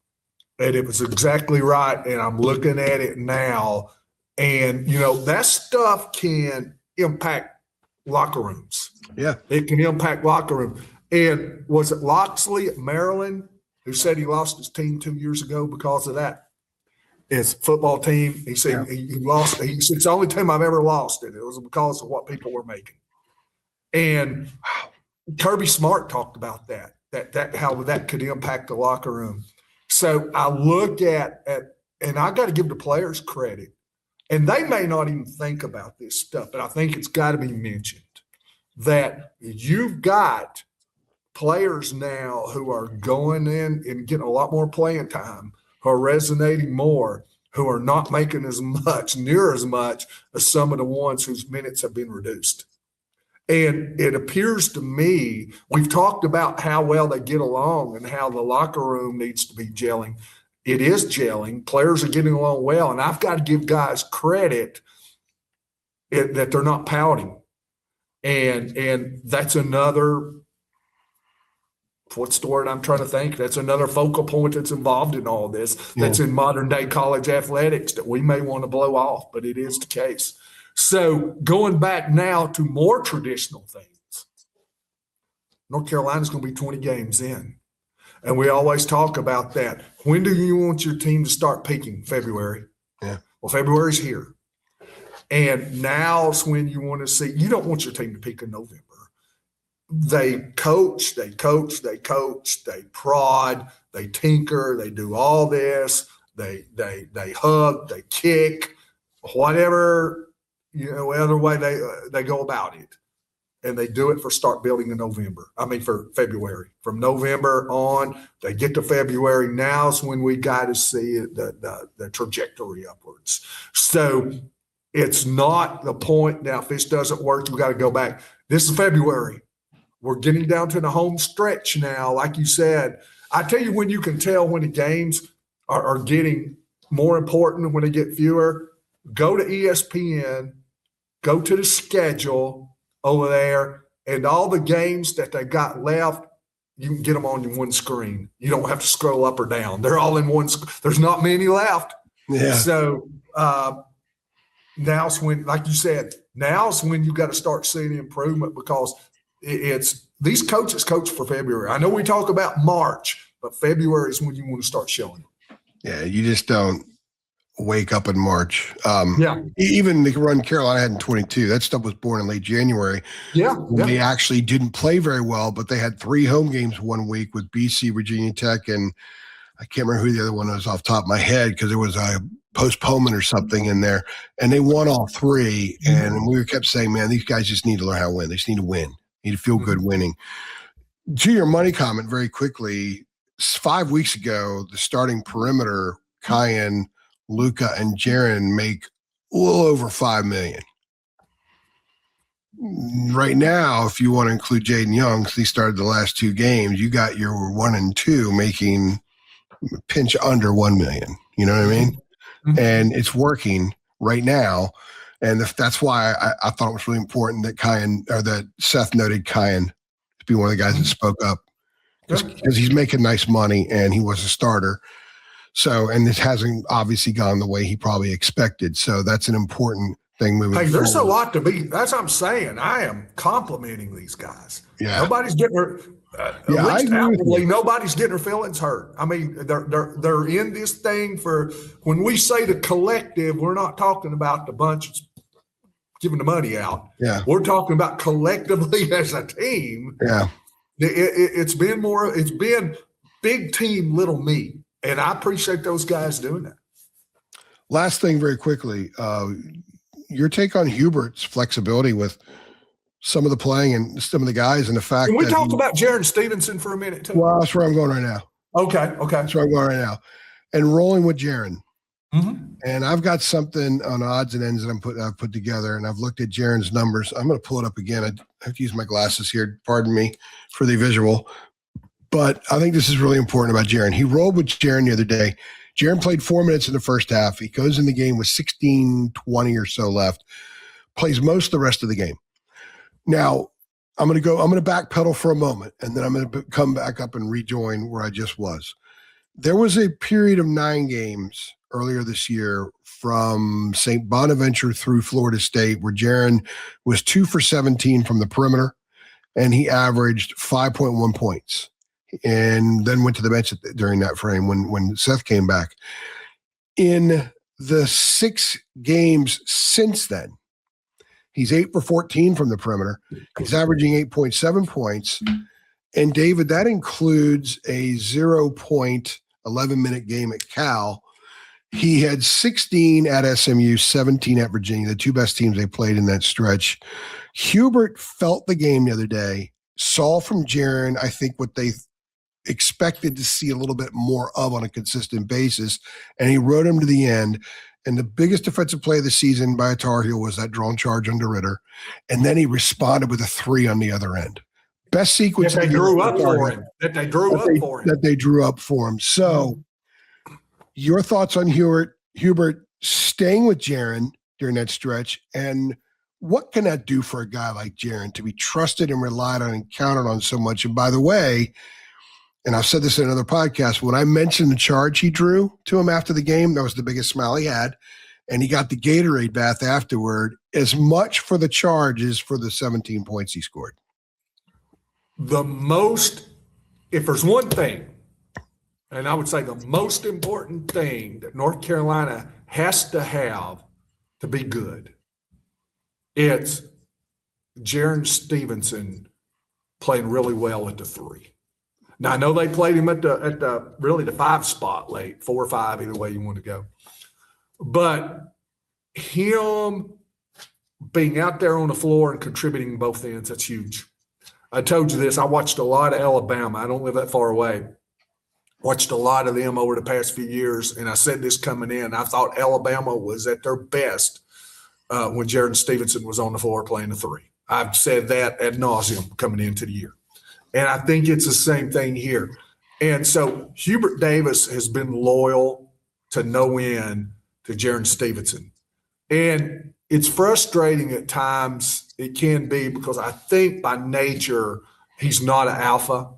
And it was exactly right. And I'm looking at it now. And, that stuff can impact locker rooms. Yeah. It can impact locker room. And was it Loxley at Maryland who said he lost his team 2 years ago because of that? His football team, he said he lost. He said, it's the only time I've ever lost it. It was because of what people were making. And Kirby Smart talked about that how that could impact the locker room. So I look at and I got to give the players credit. And they may not even think about this stuff, but I think it's got to be mentioned that you've got players now who are going in and getting a lot more playing time, who are resonating more, who are not making near as much as some of the ones whose minutes have been reduced. And it appears to me, we've talked about how well they get along and how the locker room needs to be gelling. It is gelling. Players are getting along well. And I've got to give guys credit that they're not pouting. And that's another – what's the word I'm trying to think? That's another focal point that's involved in all this. That's in modern day college athletics that we may want to blow off, but it is the case. So going back now to more traditional things, North Carolina's going to be 20 games in. And we always talk about that. When do you want your team to start peaking? February. Yeah. Well, February's here. And now's when you want to see, you don't want your team to peak in November. They coach, they prod, they tinker, they do all this, they hug, they kick, whatever, other way they go about it. And they do it for start building in November. For February. From November on, they get to February. Now's when we got to see the trajectory upwards. So it's not the point. Now, if this doesn't work, we got to go back. This is February. We're getting down to the home stretch now. Like you said, I tell you when you can tell when the games are getting more important, when they get fewer, go to ESPN, go to the schedule over there, and all the games that they got left, you can get them on one screen. You don't have to scroll up or down. They're all in one. There's not many left. Yeah. So now's when, like you said, now's when you got to start seeing improvement, because it's these coaches coach for February. I know we talk about March, but February is when you want to start showing them. Yeah, you just don't wake up in March. Yeah. Even the run Carolina had in 22, that stuff was born in late January. Yeah. They actually didn't play very well, but they had 3 home games one week with BC, Virginia Tech, and I can't remember who the other one was off the top of my head because there was a postponement or something in there, and they won all 3. And we kept saying, man, these guys just need to learn how to win. They just need to win. Need to feel good winning. To your money comment very quickly, 5 weeks ago, the starting perimeter, Cayenne, Luca, and Jaren make a little over $5 million. Right now, if you want to include Jaden Young, because he started the last 2 games, you got your 1 and 2 making pinch under $1 million. You know what I mean? Mm-hmm. And it's working right now. And that's why I thought it was really important that that Seth noted Cayenne to be one of the guys that spoke up, because he's making nice money and he was a starter. So, and this hasn't obviously gone the way he probably expected. So that's an important thing moving forward. There's a lot to be. That's what I'm saying. I am complimenting these guys. Yeah. Nobody's getting her. At least outwardly, nobody's getting their feelings hurt. They're in this thing for, when we say the collective, we're not talking about the bunch giving the money out. Yeah. We're talking about collectively as a team. Yeah. It's been big team, little me. And I appreciate those guys doing that. Last thing very quickly, your take on Hubert's flexibility with some of the playing and some of the guys, and the fact Can we talk about Jaron Stevenson for a minute too? Well, that's where I'm going right now. Okay. That's where I'm going right now. And rolling with Jaron. Mm-hmm. And I've got something on odds and ends that I've put together, and I've looked at Jaron's numbers. I'm going to pull it up again. I have to use my glasses here. Pardon me for the visual. But I think this is really important about Jaron. He rolled with Jaron the other day. Jaron played 4 minutes in the first half. He goes in the game with 16:20 or so left, plays most of the rest of the game. Now, I'm going to backpedal for a moment, and then I'm going to come back up and rejoin where I just was. There was a period of 9 games earlier this year from St. Bonaventure through Florida State where Jaron was 2 for 17 from the perimeter, and he averaged 5.1 points. And then went to the bench during that frame when Seth came back. In the 6 games since then, he's 8 for 14 from the perimeter. He's averaging 8.7 points. And David, that includes a 0.11-minute game at Cal. He had 16 at SMU, 17 at Virginia, the 2 best teams they played in that stretch. Hubert felt the game the other day, saw from Jaron, I think, what they expected to see a little bit more of on a consistent basis, and he rode him to the end. And the biggest defensive play of the season by a Tar Heel was that drawn charge under Ritter, and then he responded with a 3 on the other end. Best sequence that they drew up for him. That they drew up for him. So, your thoughts on Hubert staying with Jaron during that stretch, and what can that do for a guy like Jaron to be trusted and relied on and counted on so much? And by the way, and I've said this in another podcast, when I mentioned the charge he drew to him after the game, that was the biggest smile he had. And he got the Gatorade bath afterward, as much for the charge as for the 17 points he scored. If there's one thing, and I would say the most important thing that North Carolina has to have to be good, It's Jaron Stevenson playing really well at the 3. Now I know they played him at the really the 5 spot late, 4 or 5, either way you want to go. But him being out there on the floor and contributing both ends, that's huge. I told you this. I watched a lot of Alabama. I don't live that far away. Watched a lot of them over the past few years, and I said this coming in. I thought Alabama was at their best when Jaron Stevenson was on the floor playing the 3. I've said that ad nauseum coming into the year. And I think it's the same thing here. And so Hubert Davis has been loyal to no end to Jaron Stevenson. And it's frustrating at times, it can be, because I think by nature he's not an alpha.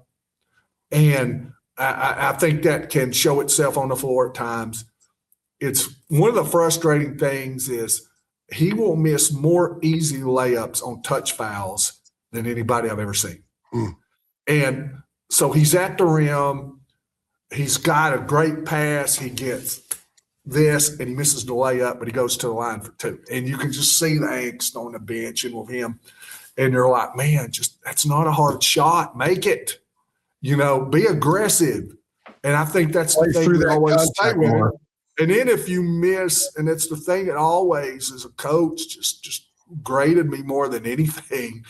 And I think that can show itself on the floor at times. It's one of the frustrating things is he will miss more easy layups on touch fouls than anybody I've ever seen. And so he's at the rim. He's got a great pass. He gets this and he misses the layup, but he goes to the line for 2. And you can just see the angst on the bench and with him. And you're like, man, just that's not a hard shot. Make it. Be aggressive. And I think that's the thing that always stay with him. And then if you miss, and it's the thing that always, as a coach, just graded me more than anything,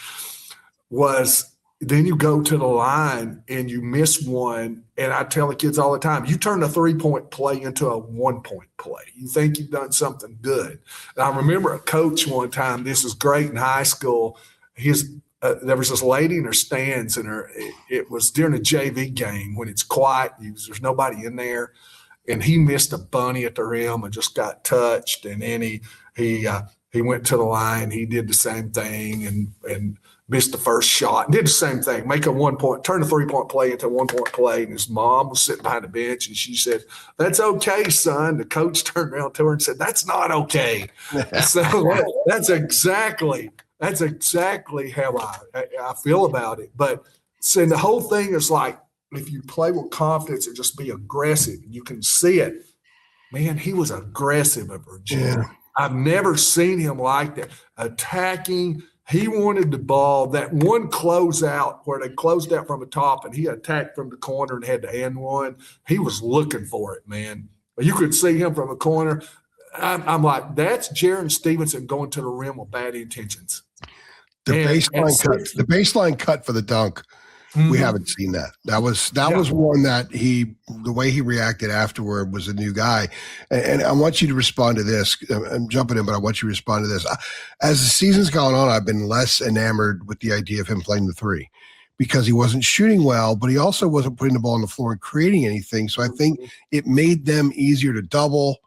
was then you go to the line and you miss one. And I tell the kids all the time, you turn a 3-point play into a 1-point play. You think you've done something good. And I remember a coach one time, this was great in high school, there was this lady in her stands, and it was during a JV game when it's quiet, there's nobody in there, and he missed a bunny at the rim and just got touched. And then he went to the line, he did the same thing and missed the first shot, and did the same thing, make a 1-point, turn a 3-point play into a 1-point play. And his mom was sitting behind the bench, and she said, "That's okay, son." The coach turned around to her and said, "That's not okay." So that's exactly how I feel about it. But so the whole thing is like, if you play with confidence and just be aggressive, you can see it. Man, he was aggressive at Virginia. Yeah. I've never seen him like that. Attacking, he wanted the ball. That one closeout where they closed out from the top and he attacked from the corner and had the and one, he was looking for it, man. You could see him from the corner. I'm like, that's Jaron Stevenson going to the rim with bad intentions. The baseline cut for the dunk, we haven't seen that. That was one that the way he reacted afterward was a new guy. And I want you to respond to this. I'm jumping in, but I want you to respond to this. As the season's gone on, I've been less enamored with the idea of him playing the 3 because he wasn't shooting well, but he also wasn't putting the ball on the floor and creating anything. So I think it made them easier to double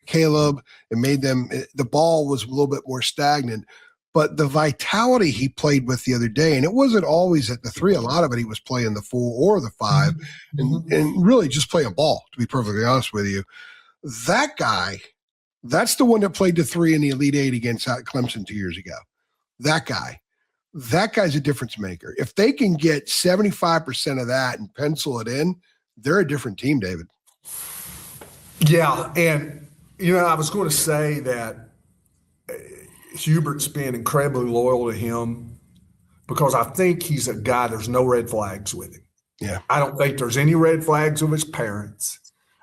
Caleb. It made them – the ball was a little bit more stagnant. But the vitality he played with the other day, and it wasn't always at the 3. A lot of it he was playing the 4 or the 5 and really just playing ball, to be perfectly honest with you. That guy, that's the one that played the 3 in the Elite 8 against Clemson 2 years ago. That guy's a difference maker. If they can get 75% of that and pencil it in, they're a different team, David. Yeah, and, I was going to say that Hubert's been incredibly loyal to him because I think he's a guy, there's no red flags with him. Yeah. I don't think there's any red flags with his parents.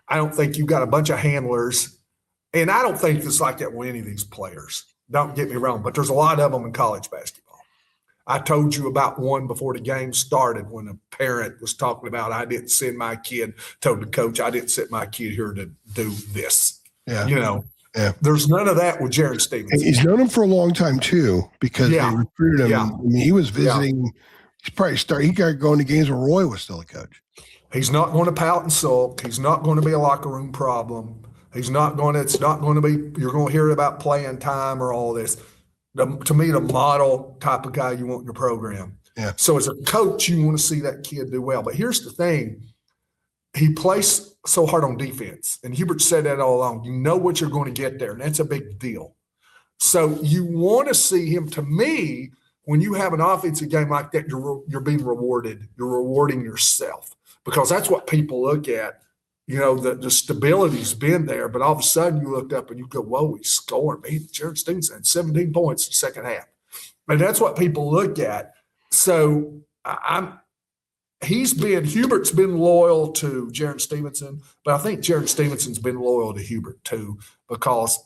I don't think you've got a bunch of handlers. And I don't think it's like that with any of these players. Don't get me wrong, but there's a lot of them in college basketball. I told you about one before the game started when a parent was talking about, told the coach, I didn't send my kid here to do this. Yeah. Yeah. There's none of that with Jaron Stevenson. He's known him for a long time too, because they recruited him. Yeah. I mean, he was visiting. He got going to games where Roy was still a coach. He's not going to pout and sulk. He's not going to be a locker room problem. It's not going to be, you're going to hear about playing time or all this. To me, the model type of guy you want in your program. Yeah. So as a coach, you want to see that kid do well. But here's the thing. He plays so hard on defense. And Hubert said that all along. You know what you're going to get there, and that's a big deal. So you want to see him, to me, when you have an offensive game like that, you're being rewarded. You're rewarding yourself because that's what people look at. The stability's been there, but all of a sudden you look up and you go, whoa, he's scoring. Man, Jaron Stevenson had 17 points in the second half. But that's what people look at. So Hubert's been loyal to Jaron Stevenson, but I think Jaron Stevenson's been loyal to Hubert too, because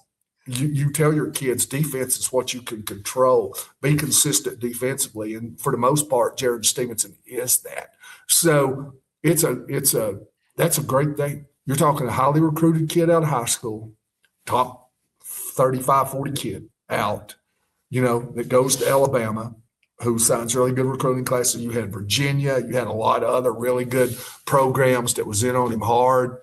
you tell your kids defense is what you can control. Be consistent defensively, and for the most part, Jaron Stevenson is that. So that's a great thing. You're talking a highly recruited kid out of high school, top 35, 40 kid out, that goes to Alabama, who signs really good recruiting classes. You had Virginia. You had a lot of other really good programs that was in on him hard.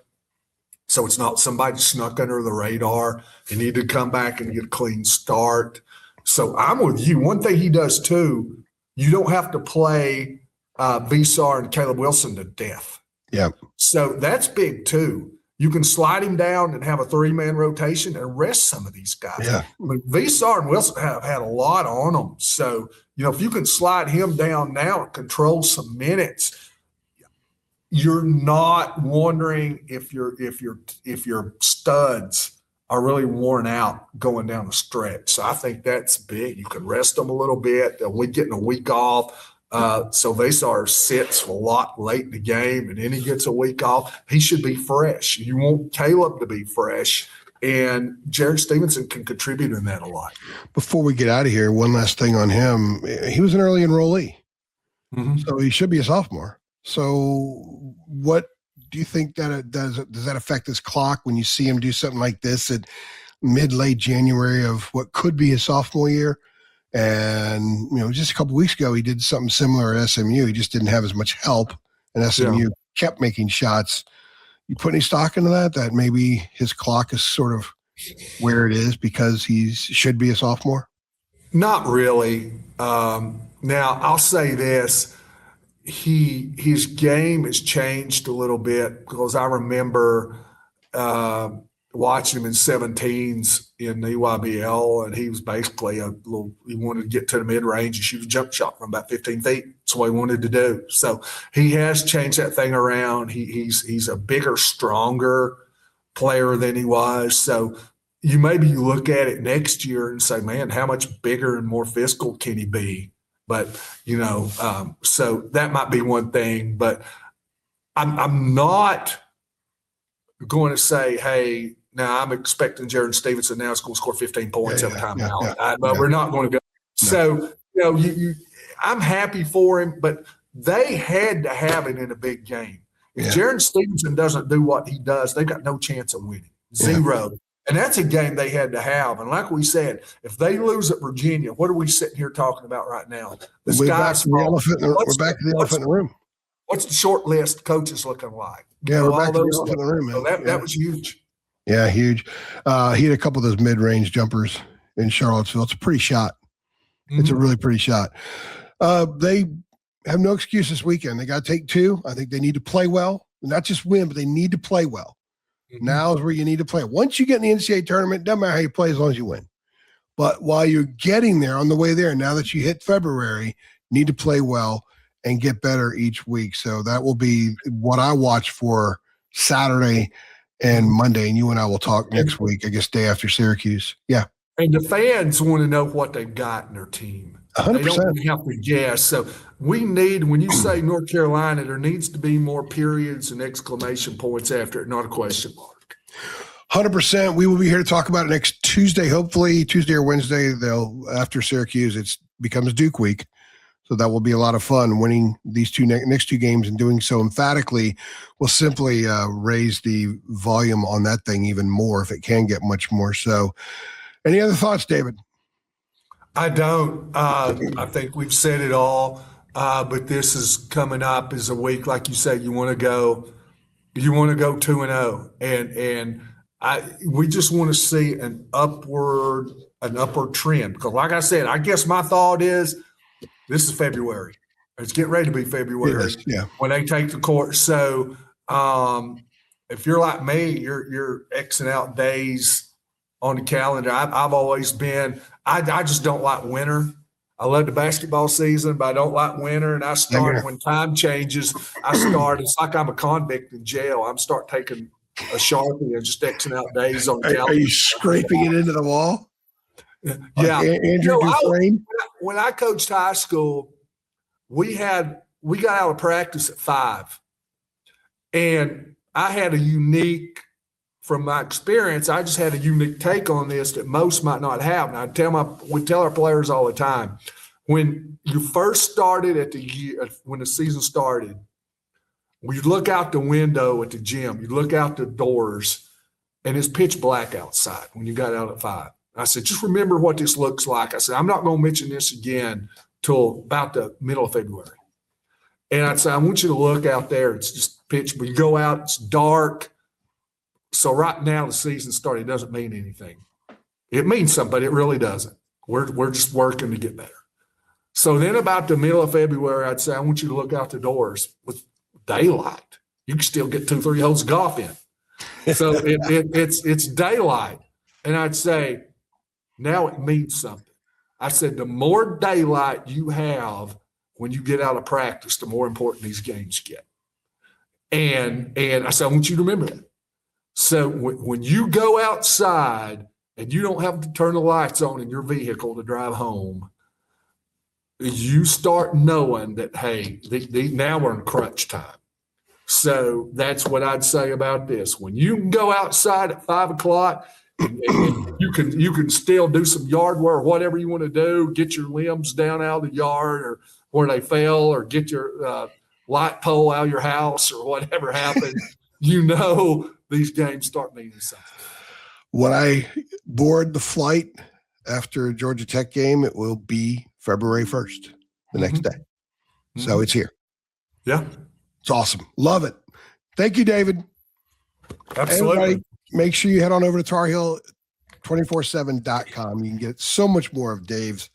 So it's not somebody snuck under the radar and need to come back and get a clean start. So I'm with you. One thing he does too, you don't have to play Visar and Caleb Wilson to death. Yeah. So that's big too. You can slide him down and have a 3-man rotation and rest some of these guys. Yeah. But Visar and Wilson have had a lot on them. So, if you can slide him down now and control some minutes, you're not wondering if your studs are really worn out going down the stretch. So I think that's big. You can rest them a little bit. They're getting a week off. So Visar sits a lot late in the game, and then he gets a week off. He should be fresh. You want Caleb to be fresh, and Jared Stevenson can contribute in that a lot. Before we get out of here, one last thing on him. He was an early enrollee, so he should be a sophomore. So what do you think that it does? Does that affect his clock when you see him do something like this at late January of what could be his sophomore year? And, just a couple of weeks ago, he did something similar at SMU. He just didn't have as much help, and SMU kept making shots. You put any stock into that maybe his clock is sort of where it is because he should be a sophomore? Not really. Now, I'll say this. His game has changed a little bit, because I remember watching him in 17s in the EYBL, and he was basically he wanted to get to the mid-range and shoot a jump shot from about 15 feet. That's what he wanted to do. So he has changed that thing around. He's a bigger, stronger player than he was. So you look at it next year and say, man, how much bigger and more physical can he be? But, so that might be one thing. But I'm not going to say, hey, now I'm expecting Jaron Stevenson now is going to score 15 points every time out. But we're not going to go. So, I'm happy for him, but they had to have it in a big game. If Jaron Stevenson doesn't do what he does, they've got no chance of winning. Zero. Yeah. And that's a game they had to have. And like we said, if they lose at Virginia, what are we sitting here talking about right now? We're back to the elephant in the room. What's the short list coaches looking like? Yeah, we're back to the elephant in the room, man. So that was huge. Yeah, huge. He had a couple of those mid-range jumpers in Charlottesville. It's a pretty shot. Mm-hmm. It's a really pretty shot. They have no excuse this weekend. They got to take 2. I think they need to play well. Not just win, but they need to play well. Mm-hmm. Now is where you need to play. Once you get in the NCAA tournament, doesn't matter how you play as long as you win. But while you're getting there, on the way there, now that you hit February, you need to play well and get better each week. So that will be what I watch for Saturday and Monday. And you and I will talk next week, I guess, day after Syracuse. Yeah. And the fans want to know what they've got in their team. 100%. They don't have to guess. So we need, when you say North Carolina, there needs to be more periods and exclamation points after it, not a question mark. 100%. We will be here to talk about it next Tuesday, hopefully Tuesday or Wednesday. After Syracuse, it becomes Duke week. So that will be a lot of fun. Winning these next 2 games and doing so emphatically will simply raise the volume on that thing even more, if it can get much more so. Any other thoughts, David? I don't. I think we've said it all. But this is coming up as a week, like you said, you want to go 2-0, and we just want to see an upward trend, because, like I said, I guess my thought is this is February. It's getting ready to be February when they take the court. So if you're like me, you're Xing out days on the calendar. I've always been. I just don't like winter. I love the basketball season, but I don't like winter. And I start when time changes. It's like I'm a convict in jail. I'm start taking a Sharpie and just Xing out days on the calendar. Are you scraping it into the wall? Yeah. Andrew Dufresne? when I coached high school, we got out of practice at 5. And I had from my experience, I just had a unique take on this that most might not have. And we tell our players all the time, when you first started when the season started, when you look out the window at the gym, you look out the doors, and it's pitch black outside when you got out at 5. I said, just remember what this looks like. I said, I'm not going to mention this again till about the middle of February. And I'd say, I want you to look out there. It's just pitch, but you go out, it's dark. So right now the season started. It doesn't mean anything. It means something, but it really doesn't. We're just working to get better. So then about the middle of February, I'd say, I want you to look out the doors with daylight. You can still get 2-3 holes of golf in. So it's daylight. And I'd say, now it means something. I said, the more daylight you have when you get out of practice, the more important these games get. And I said, I want you to remember that. So when you go outside and you don't have to turn the lights on in your vehicle to drive home, you start knowing that, hey, now we're in crunch time. So that's what I'd say about this. When you can go outside at 5 o'clock, and you can still do some yard work, whatever you want to do, get your limbs down out of the yard or where they fell, or get your light pole out of your house or whatever happened. These games start meaning something. When I board the flight after a Georgia Tech game, it will be February 1st, the next day. So it's here. Yeah. It's awesome. Love it. Thank you, David. Absolutely. Everybody, make sure you head on over to TarHeal247.com. You can get so much more of David's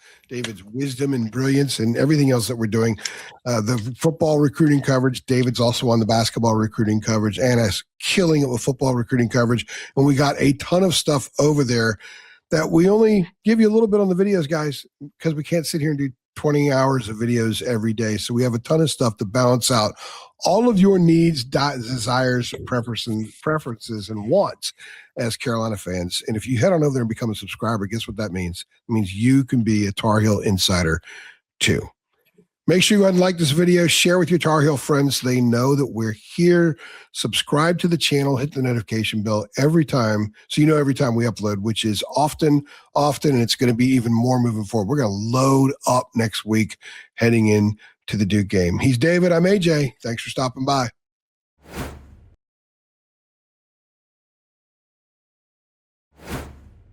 wisdom and brilliance and everything else that we're doing. The football recruiting coverage. David's also on the basketball recruiting coverage. Anna's killing it with football recruiting coverage. And we got a ton of stuff over there that we only give you a little bit on the videos, guys, because we can't sit here and do 20 hours of videos every day. So we have a ton of stuff to balance out all of your needs, desires, preferences, and wants as Carolina fans. And if you head on over there and become a subscriber, guess what that means? It means you can be a Tar Heel insider too. Make sure you go ahead and like this video, share with your Tar Heel friends so they know that we're here. Subscribe to the channel, hit the notification bell every time so you know every time we upload, which is often, and it's going to be even more moving forward. We're going to load up next week heading in to the Duke game. He's David. I'm AJ. Thanks for stopping by.